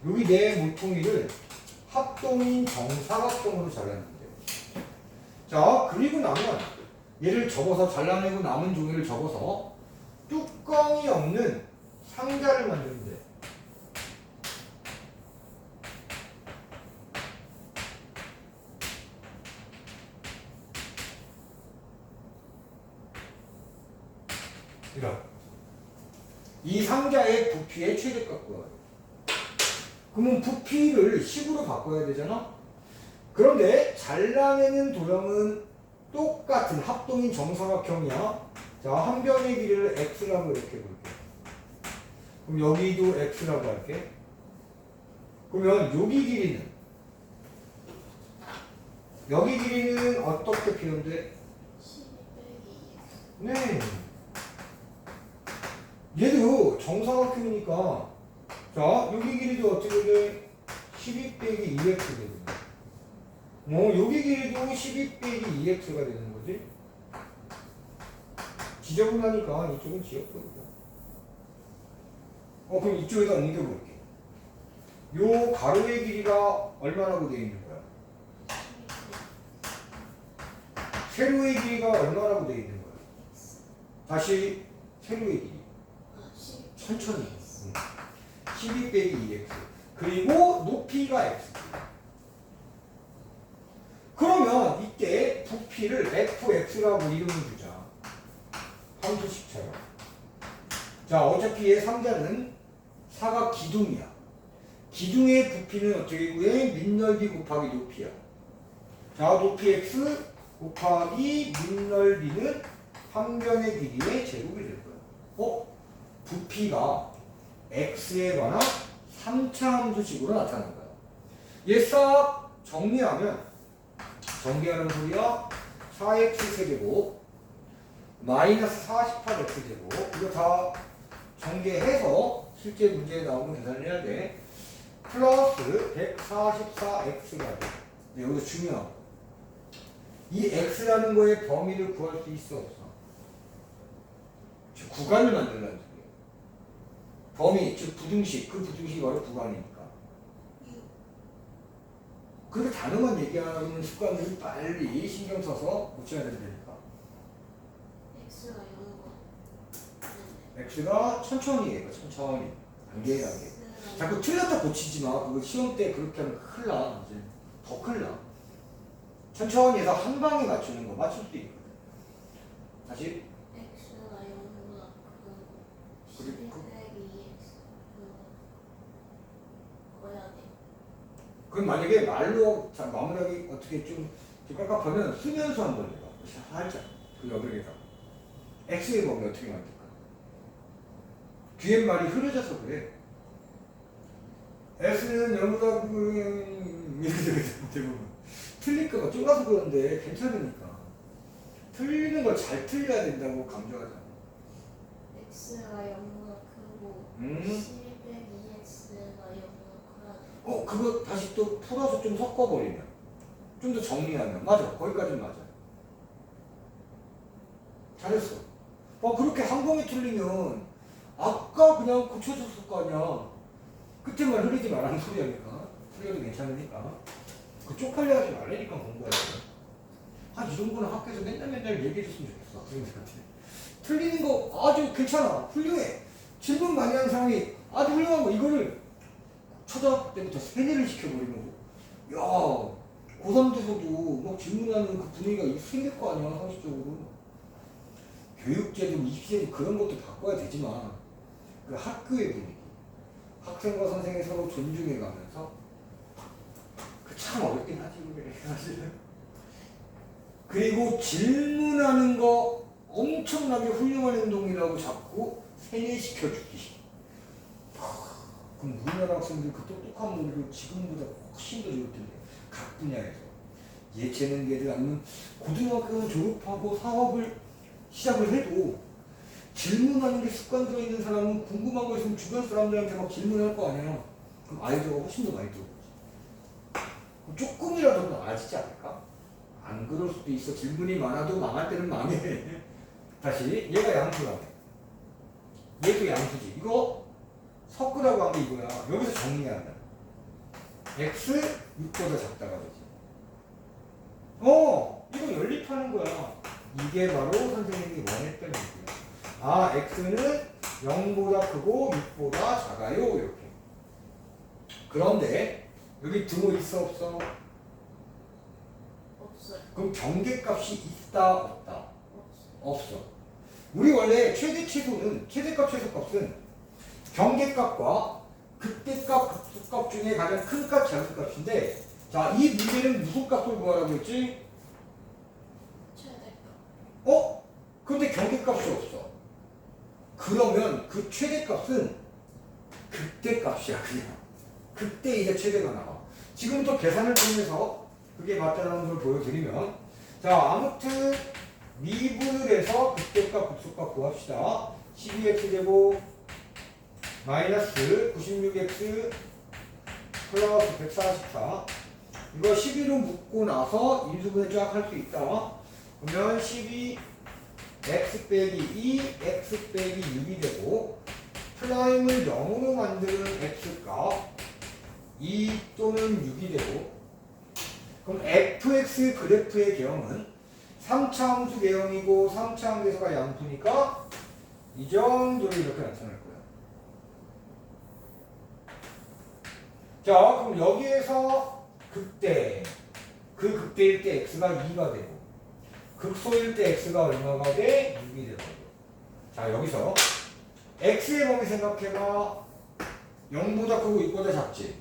여기 내 모퉁이를 합동인 정사각형으로 잘라낸대요. 자, 그리고 나면 얘를 접어서 잘라내고 남은 종이를 접어서 뚜껑이 없는 상자를 만들면 돼. 이런. 이 상자의 부피의 최대값과 그러면 부피를 식으로 바꿔야 되잖아. 그런데 잘라내는 도형은 똑같은 합동인 정사각형이야. 자, 한 변의 길이를 x라고 이렇게 볼게. 그럼 여기도 x라고 할게. 그러면 여기 길이는 어떻게 표현돼? 12 빼기 2x. 네. 얘도 정사각형이니까 자, 여기 길이도 어떻게 돼? 12 빼기 2x 되거든. 여기 길이도 12 빼기 2x가 되는 거지. 지저분하니까 이쪽은 지웠거든요. 그럼 이쪽에다 옮겨볼게. 요 가로의 길이가 얼마라고 되어 있는 거야? 세로의 길이가 얼마라고 되어 있는 거야? 다시 세로의 길이. 천천히. 12 빼기 2x. 그리고 높이가 x. 그러면 이때 부피를 fx라고 이름을 주자. 함수식처럼. 자, 어차피 얘 상자는 사각 기둥이야. 기둥의 부피는 어떻게 구해? 밑넓이 곱하기 높이야. 자, 높이 x 곱하기 밑넓이는 한 변의 길이의 제곱이 될 거야. 부피가 x에 관한 3차 함수식으로 나타나는 거야. 얘 싹 정리하면 정리하는 소리야. 4x 세제곱 마이너스 48x 제곱 이거 다 전개해서 실제 문제에 나오면 계산을 해야 돼. 플러스 144x가 돼. 여기서 중요한 거. 이 x라는 거의 범위를 구할 수 있어 없어? 즉 구간을 만들라는 소리야. 범위, 즉 부등식, 그 부등식이 바로 구간이니까. 그렇게 단어만 얘기하는 습관을 빨리 신경 써서 고쳐야 된다니까. x가 0거. x가 천천히 해, 천천히. 단계. 자꾸 틀렸다 고치지 마. 그거 시험 때 그렇게 하면 큰일 나. 이제 더 큰일 나. 천천히 해서 한 방에 맞추는 거 맞출 수도 있거든. 다시. x가 0보다 크고 12 빼기 2x 그거야 돼. 그럼 만약에 말로 자, 마무리하기 어떻게 좀 깝깝하면 쓰면서 한번 해봐. 살짝. 그 여백에다. x의 범위 어떻게 만들까? 뒤에 말이 흐려져서 그래. x는 0보다 이렇게 대부분. 틀릴까봐 쫄아서 그러는데 괜찮으니까. 틀리는 걸 잘 틀려야 된다고 강조하잖아. x가 0보다 크고 12 빼기 2x가 0보다 커야 돼. 그거 다시 또 풀어서 좀 섞어버리면. 좀 더 정리하면. 맞아. 거기까지는 맞아. 잘했어. 그렇게 한 번에 틀리면 아까 그냥 고쳐줬을 거 아니야. 끝에만 흐리지 말라는 소리하니까. 틀려도 괜찮으니까. 그 쪽팔려 하지 말라니까 공부해야 돼. 이 정도는 학교에서 맨날 얘기해줬으면 좋겠어. 학생들한테. 틀리는 거 아주 괜찮아. 훌륭해. 질문 많이 하는 사람이 아주 훌륭한 거. 이거를 초등학교 때부터 세뇌를 시켜버리는 거. 야, 고3 돼서도 막 질문하는 그 분위기가 생길 거 아니야, 상식적으로. 교육제도, 입시제도 그런 것도 바꿔야 되지만, 그 학교의 분위기. 학생과 선생이 서로 존중해가면서 참 어렵긴 하지, 그게 사실은. 그리고 질문하는 거 엄청나게 훌륭한 행동이라고 자꾸 세뇌시켜주기. 그럼 우리나라 학생들 그 똑똑한 머리로 지금보다 훨씬 더 좋을 텐데. 각 분야에서. 예체능계들 아니면 고등학교 졸업하고 사업을 시작을 해도 질문하는 게 습관 들어있는 사람은 궁금한 거 있으면 주변 사람들한테 막 질문할 거 아니야. 그럼 아이디어가 훨씬 더 많이 들어오지. 조금이라도 나아지지 않을까? 안 그럴 수도 있어. 질문이 많아도 망할 때는 망해. 다시 얘가 양수라고. 얘도 양수지. 이거 섞으라고 한 게 이거야. 여기서 정리한다. x 6보다 작다가 되지. 이거 연립하는 거야. 이게 바로 선생님이 원했던 얘기야. x는 0보다 크고 6보다 작아요. 이렇게. 그런데 여기 등호 있어 없어? 없어요. 그럼 경계값이 있다 없다? 없어요. 없어. 우리 원래 최대 최소는 최대값 최소값은 경계값과 극대값 극소값 중에 가장 큰 값 작은 값인데 자 이 문제는 무슨 값을 구하라고 했지? 최대값. 근데 경계값이 없어. 그러면 그 최대값은 극대값이야 그냥. 극대 이제 최대가 나와. 지금부터 계산을 통해서 그게 맞다는 걸 보여드리면 자 아무튼 미분을 해서 극대값 극소값 구합시다. 12x제곱 마이너스 96x 플러스 144 이거 12로 묶고 나서 인수분해 쫙 할 수 있다. 그러면 12 x 빼기 2 x 빼기 6이 되고 프라임을 0으로 만드는 x값 2 또는 6이 되고 그럼 fx 그래프의 개형은 3차 함수 개형이고 3차 함수가 양수니까 이 정도로 이렇게 나타날 거야. 자 그럼 여기에서 극대 그 극대일 때 x가 2가 되고 극소일 때 x가 얼마가 돼? 6이 되거든. 자 여기서 x의 범위 생각해봐. 0보다 크고 6보다 작지.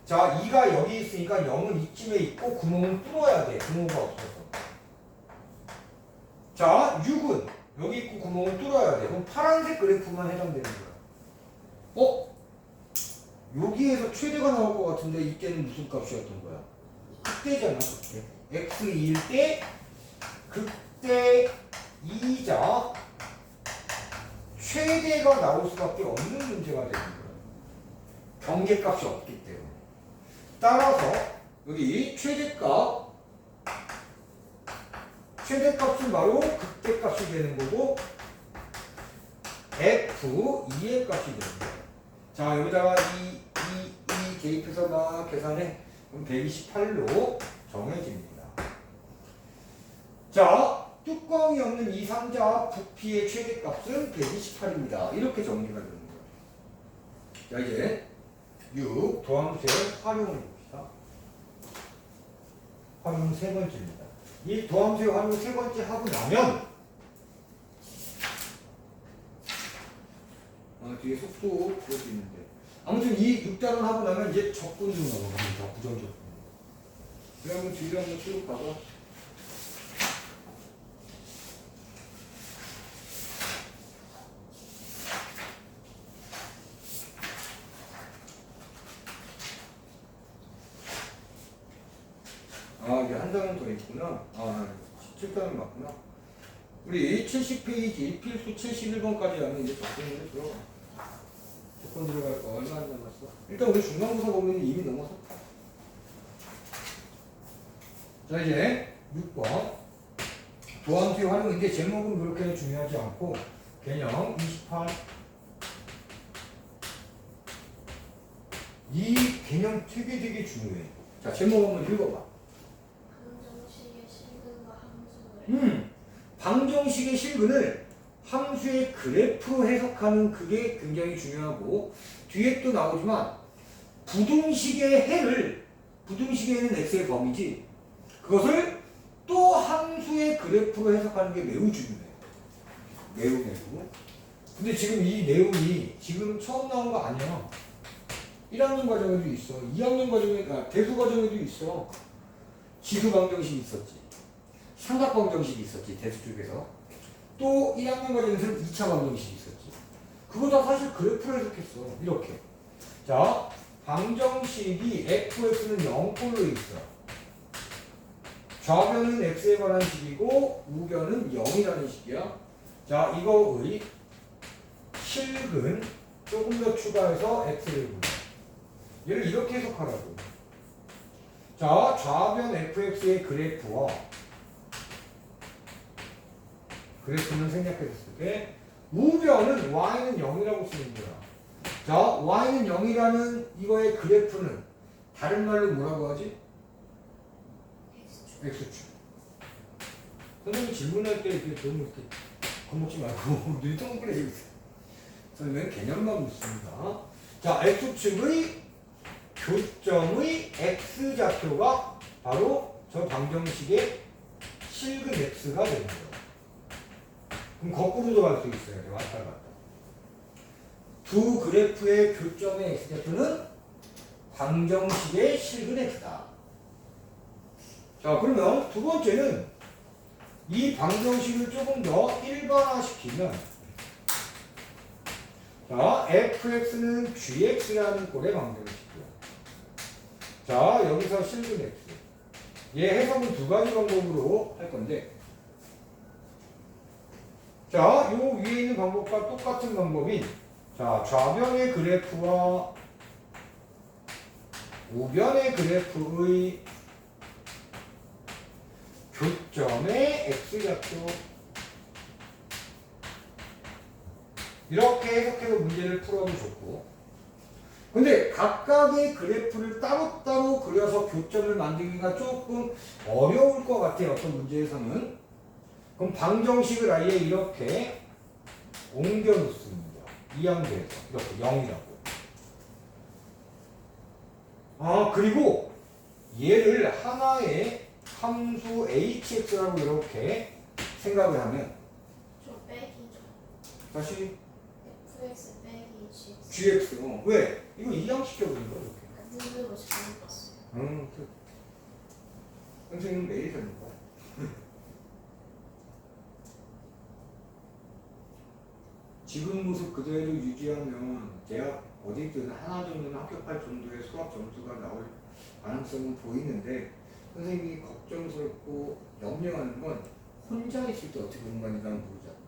자 2가 여기 있으니까 0은 이쯤에 있고 구멍은 뚫어야 돼. 구멍가 없어서. 자 6은 여기 있고 구멍을 뚫어야 돼. 그럼 파란색 그래프만 해당되는 거야. 여기에서 최대가 나올 것 같은데 이때는 무슨 값이었던 거야? 극대잖아. 극대. x2일 때 극대 2자 최대가 나올 수밖에 없는 문제가 되는 거야. 경계값이 없기 때문에. 따라서 여기 최대값은 바로 극대값이 되는 거고 f2의 값이 되는 거야. 자 여기다가 이 대입해서 막 계산해. 그럼 128로 정해집니다. 자 뚜껑이 없는 이 상자 부피의 최대값은 128입니다. 이렇게 정리가 되는 거예요. 자 이제 6 도함수의 활용을 봅시다. 활용 세 번째입니다. 이 도함수의 활용 세 번째 하고 나면 뒤에 속도 그것도 있는데 아무튼 이 6단원 하고 나면 이제 적분으로 넘어갑니다. 부정적분. 그러면 뒤로 한번 쭉 가봐. 이게 한 장은 더 있구나. 17단은 맞구나. 우리 70페이지 필수 71번까지 하면 이제 적분으로 들어가. 조건 들어갈 거 얼마 안 남았어? 일단 우리 중간고사 보면 이미 넘어섰다. 자 이제 6번 도함수의 활용인데 제목은 그렇게 중요하지 않고 개념 28 이 개념 되게 중요해. 자 제목 한번 읽어봐. 방정식의 실근과 함수를 방정식의 실근을 함수의 그래프로 해석하는 그게 굉장히 중요하고 뒤에 또 나오지만 부등식의 해를 부등식에는 x의 범위지 그것을 또 함수의 그래프로 해석하는 게 매우 중요해. 매우. 근데 지금 이 내용이 지금 처음 나온 거 아니야. 1학년 과정에도 있어. 2학년 과정에 대수 과정에도 있어. 지수 방정식이 있었지. 삼각 방정식이 있었지. 대수 쪽에서. 또 1학년 과정에서는 2차 방정식이 있었지. 그거 다 사실 그래프로 해석했어. 이렇게. 자, 방정식이 fx는 0꼴로 있어. 좌변은 x에 관한 식이고 우변은 0이라는 식이야. 자, 이거의 실근 조금 더 추가해서 x를 보자. 얘를 이렇게 해석하라고. 자, 좌변 fx의 그래프와 그래프는 생략했을 때 우변은 y는 0이라고 쓰는 거야. 자, y는 0이라는 이거의 그래프는 다른 말로 뭐라고 하지? x축. 선생님이 질문할 때 이렇게 너무 이렇게 겁먹지 말고 눈이 동그래지고 있어. 선생님은 개념만 묻습니다. 자, x축의 교점의 x좌표가 바로 저 방정식의 실근 x가 되는 거예요. 그럼 거꾸로도 갈 수 있어요. 이렇게 왔다 갔다. 두 그래프의 교점의 x좌표는 방정식의 실근 x다. 자, 그러면 두 번째는 이 방정식을 조금 더 일반화시키면, 자, fx는 gx라는 꼴의 방정식이요. 자, 여기서 실근 x. 얘 해석은 두 가지 방법으로 할 건데, 자, 요 위에 있는 방법과 똑같은 방법인, 자, 좌변의 그래프와 우변의 그래프의 교점의 x좌표, 이렇게 해석해서 문제를 풀어도 좋고, 근데 각각의 그래프를 따로따로 그려서 교점을 만들기가 조금 어려울 것 같아요. 어떤 문제에서는. 그럼 방정식을 아예 이렇게 옮겨 놓습니다. 이 양배에서 이렇게 0이라고. 아, 그리고 얘를 하나의 함수 hx라고 이렇게 생각을 하면, 좀 빼기죠. 다시 fx 빼기 gx. gx. 왜? 이거 이항시켜버린 거야, 이렇게. 눈으로 잘못 봤어요. 선생님 매일 하는 거야. 지금 모습 그대로 유지하면 대학 어디든 하나 정도는 합격할 정도의 수학 점수가 나올 가능성은 보이는데, 선생님이 걱정스럽고 염려하는 건 혼자 있을 때 어떻게 공부하는지 모르잖아.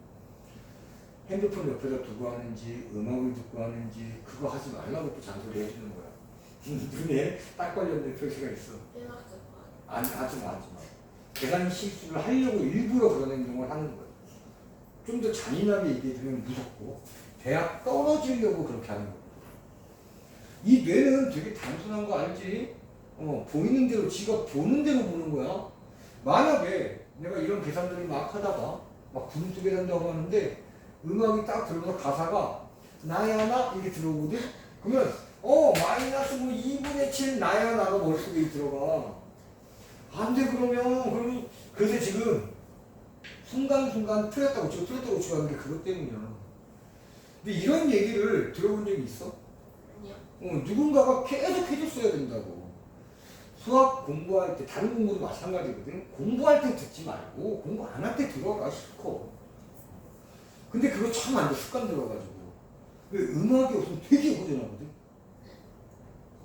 핸드폰 옆에다 두고 하는지 음악을 듣고 하는지 그거 하지 말라고 또 잔소리 해주는 거야. 눈에 딱 걸렸는 표시가 있어. 음악 듣고 아니, 하지 마. 계산 실수를 하려고 일부러 그런 행동을 하는 거야. 좀 더 잔인하게 얘기해주면 무섭고, 대학 떨어지려고 그렇게 하는 거야. 이 뇌는 되게 단순한 거 알지? 보이는 대로, 지가 보는 대로 보는 거야. 만약에 내가 이런 계산들을 막 하다가 막 분수 계산다고 하는데 음악이 딱 들어서 가사가 나야 나 이렇게 들어오거든? 그러면 마이너스 뭐 2분의 7 나야 나가 머릿속에 들어가. 안 돼. 그러면 그래서 지금 순간순간 틀렸다고 치고 하는 게 그것 때문이야. 근데 이런 얘기를 들어본 적이 있어? 아니요. 누군가가 계속 해줬어야 된다고. 수학 공부할 때, 다른 공부도 마찬가지거든. 공부할 때 듣지 말고 공부 안 할 때 들어가. 싫고. 근데 그거 참 안 돼. 습관 들어가지고. 왜? 음악이 없으면 되게 허전하거든.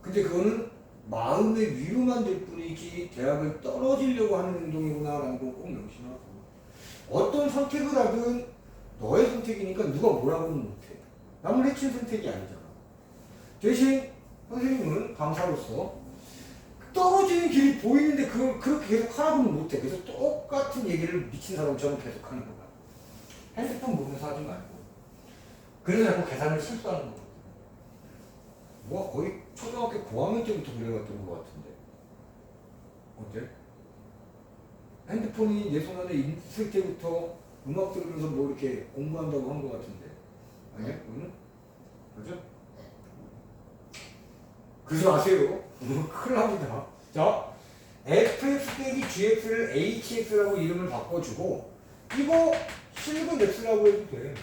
근데 그거는 마음의 위로만 될 뿐이지 대학을 떨어지려고 하는 행동이구나라는 거 꼭 명심하고, 어떤 선택을 하든 너의 선택이니까 누가 뭐라고는 못해. 남을 해친 선택이 아니잖아. 대신 선생님은 강사로서 떨어지는 길이 보이는데 그걸 그렇게 계속 하라고는 못해. 그래서 똑같은 얘기를 미친 사람처럼 계속 하는 거야. 핸드폰 보면서 하지 말고. 그래서 자꾸 계산을 실수하는 거거든. 뭐 거의 초등학교 고학년 때부터 그래왔던 것 같은데. 어때? 핸드폰이 내 손 안에 있을 때부터 음악 들으면서 뭐 이렇게 공부한다고 한 것 같은데. 아니야? 그거는? 그죠? 그러지 마세요. 큰일 납니다. 자, fx 빼기 gx를 hx라고 이름을 바꿔주고, 이거 실근 x라고 해도 돼.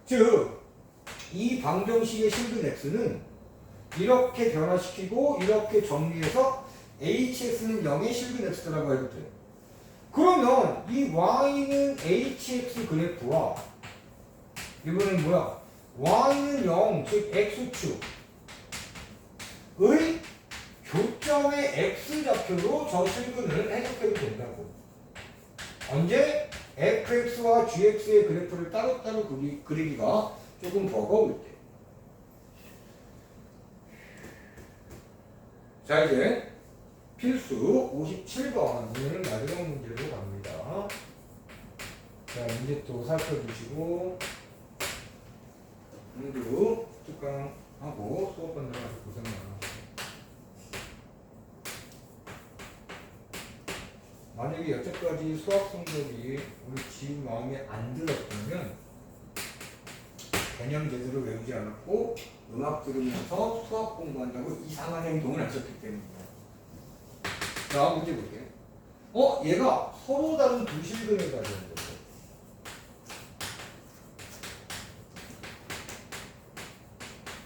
즉, 이 방정식의 실근 x는 이렇게 변화시키고 이렇게 정리해서 hx는 0의 실근 x라고 해도 돼. 그러면 이 y는 hx 그래프와 이거는 뭐야? y는 0, 즉 x축의 교점의 x좌표로 저 실근을 해석해도 된다고. 언제? fx와 gx의 그래프를 따로따로 그리기가 조금 버거울 때. 자, 이제 필수 57번 오늘 마지막 문제로 갑니다. 자, 문제 또 살펴주시고 모두 특강하고 수업 받느라고 고생 많으셨어요. 만약에 여태까지 수학 성적이 우리 지금 마음에 안 들었다면 개념 제대로 외우지 않았고 음악 들으면서 수학 공부한다고 이상한 행동을 하셨기 때문이에요. 자, 문제 볼게요. 얘가 서로 다른 두 실근을 가지는 거죠.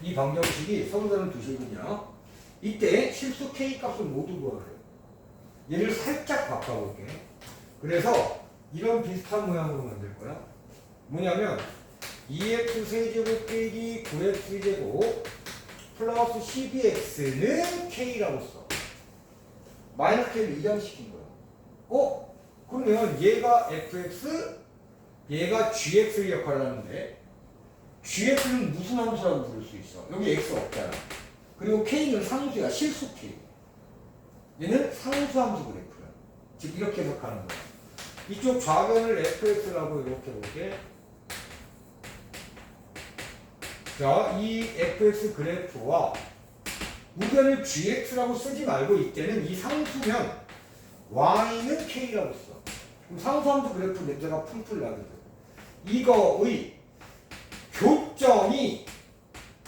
이 방정식이 서로 다른 두 실근이야. 이때 실수 k 값을 모두 구하래요. 얘를 살짝 바꿔볼게. 그래서 이런 비슷한 모양으로 만들 거야. 뭐냐면 2x 세제곱 빼기 9x 제곱 플러스 12x는 k라고 써. 마이너스 k를 이장시킨 거야. 그러면 얘가 fx, 얘가 gx의 역할을 하는데 gx는 무슨 함수라고 부를 수 있어? 여기 x 없잖아. 그리고 k는 상수야. 실수 k. 얘는 상수 함수 그래프야. 즉 이렇게 해석하는 거야. 이쪽 좌변을 fx라고 이렇게 볼게. 자, 이 fx 그래프와 우변을 gx라고 쓰지 말고 이때는 이 상수면 y는 k라고 써. 그럼 상수함수 그래프 냄새가 풀풀 나거든. 이거의 교점이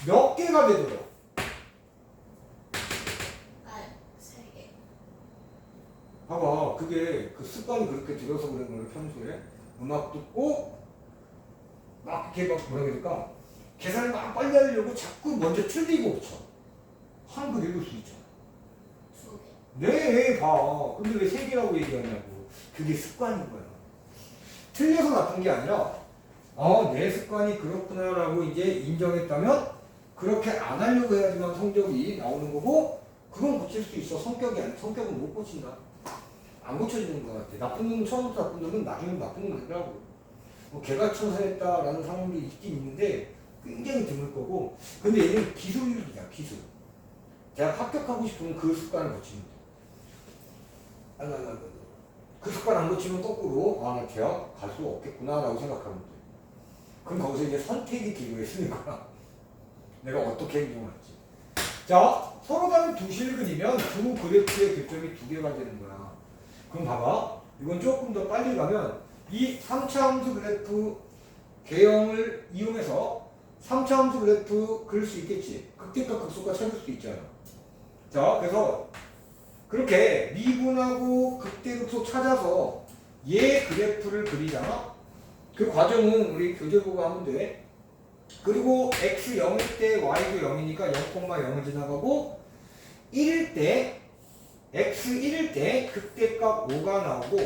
몇 개가 되도록? 세 개. 봐봐, 그게 그 습관이 그렇게 들어서 그런 거예요. 평소에 음악 듣고 막 이렇게 막 뭐라 그럴까 계산을 막 빨리 하려고 자꾸 먼저 틀리고 붙여. 한글 읽을 수 있잖아. 두 개. 네, 봐. 근데 왜 세 개라고 얘기하냐고. 그게 습관인 거야. 틀려서 나쁜 게 아니라, 내 습관이 그렇구나라고 이제 인정했다면, 그렇게 안 하려고 해야지만 성적이 나오는 거고, 그건 고칠 수 있어. 성격이 아니야. 성격은 못 고친다. 안 고쳐지는 것 같아. 나쁜 놈은 처음부터 나쁜 놈은 나중에 나쁜 놈 되더라고. 뭐 개가 천사했다라는 사람들이 있긴 있는데, 굉장히 드물 거고, 근데 얘는 기술이야, 기술. 대학 합격하고 싶으면 그 습관을 고치면 돼. 그 습관 안 고치면 거꾸로 나 대학 갈 수 없겠구나라고 생각하면 돼. 그럼 거기서 이제 선택의 기로에 쓰는 거야. 내가 어떻게 행동할지. 자, 서로 다른 두 실근이면 두 그래프의 교점이 두 개가 되는 거야. 그럼 봐봐. 이건 조금 더 빨리 가면 이 3차 함수 그래프 개형을 이용해서 3차 함수 그래프 그릴 수 있겠지. 극대값 극소가 찾을 수 있잖아. 자, 그래서 그렇게 미분하고 극대극소 찾아서 얘 그래프를 그리잖아. 그 과정은 우리 교재 보고 하면 돼. 그리고 x 0일 때 y도 0이니까 0,0을 지나가고 1일 때 x 1일 때 극대값 5가 나오고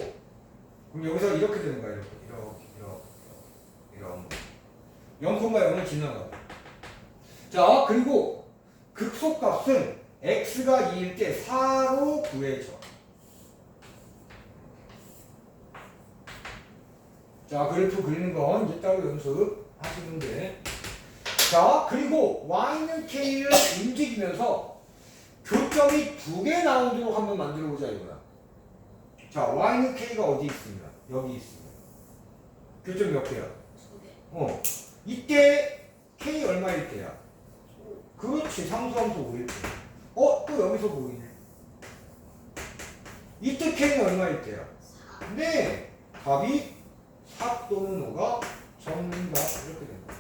그럼 여기서 이렇게 되는 거야. 이렇게 0,0을 지나가고. 자, 그리고 극소값은 x가 2일 때 4로 구해져. 자, 그래프 그리는 건 이제 따로 연습하시면 돼. 자, 그리고 y는 k를 움직이면서 교점이 두 개 나오도록 한번 만들어 보자 이거야. 자, y는 k가 어디 있습니다. 여기 있습니다. 교점 몇 개야? 두 개. 이때 k 얼마일 때야? 그렇지, 상수함수 5일 때. 또 여기서 보이네. 이때 k는 얼마일 때야? 4. 네, 답이 4 또는 5가 정답 이렇게 됩니다.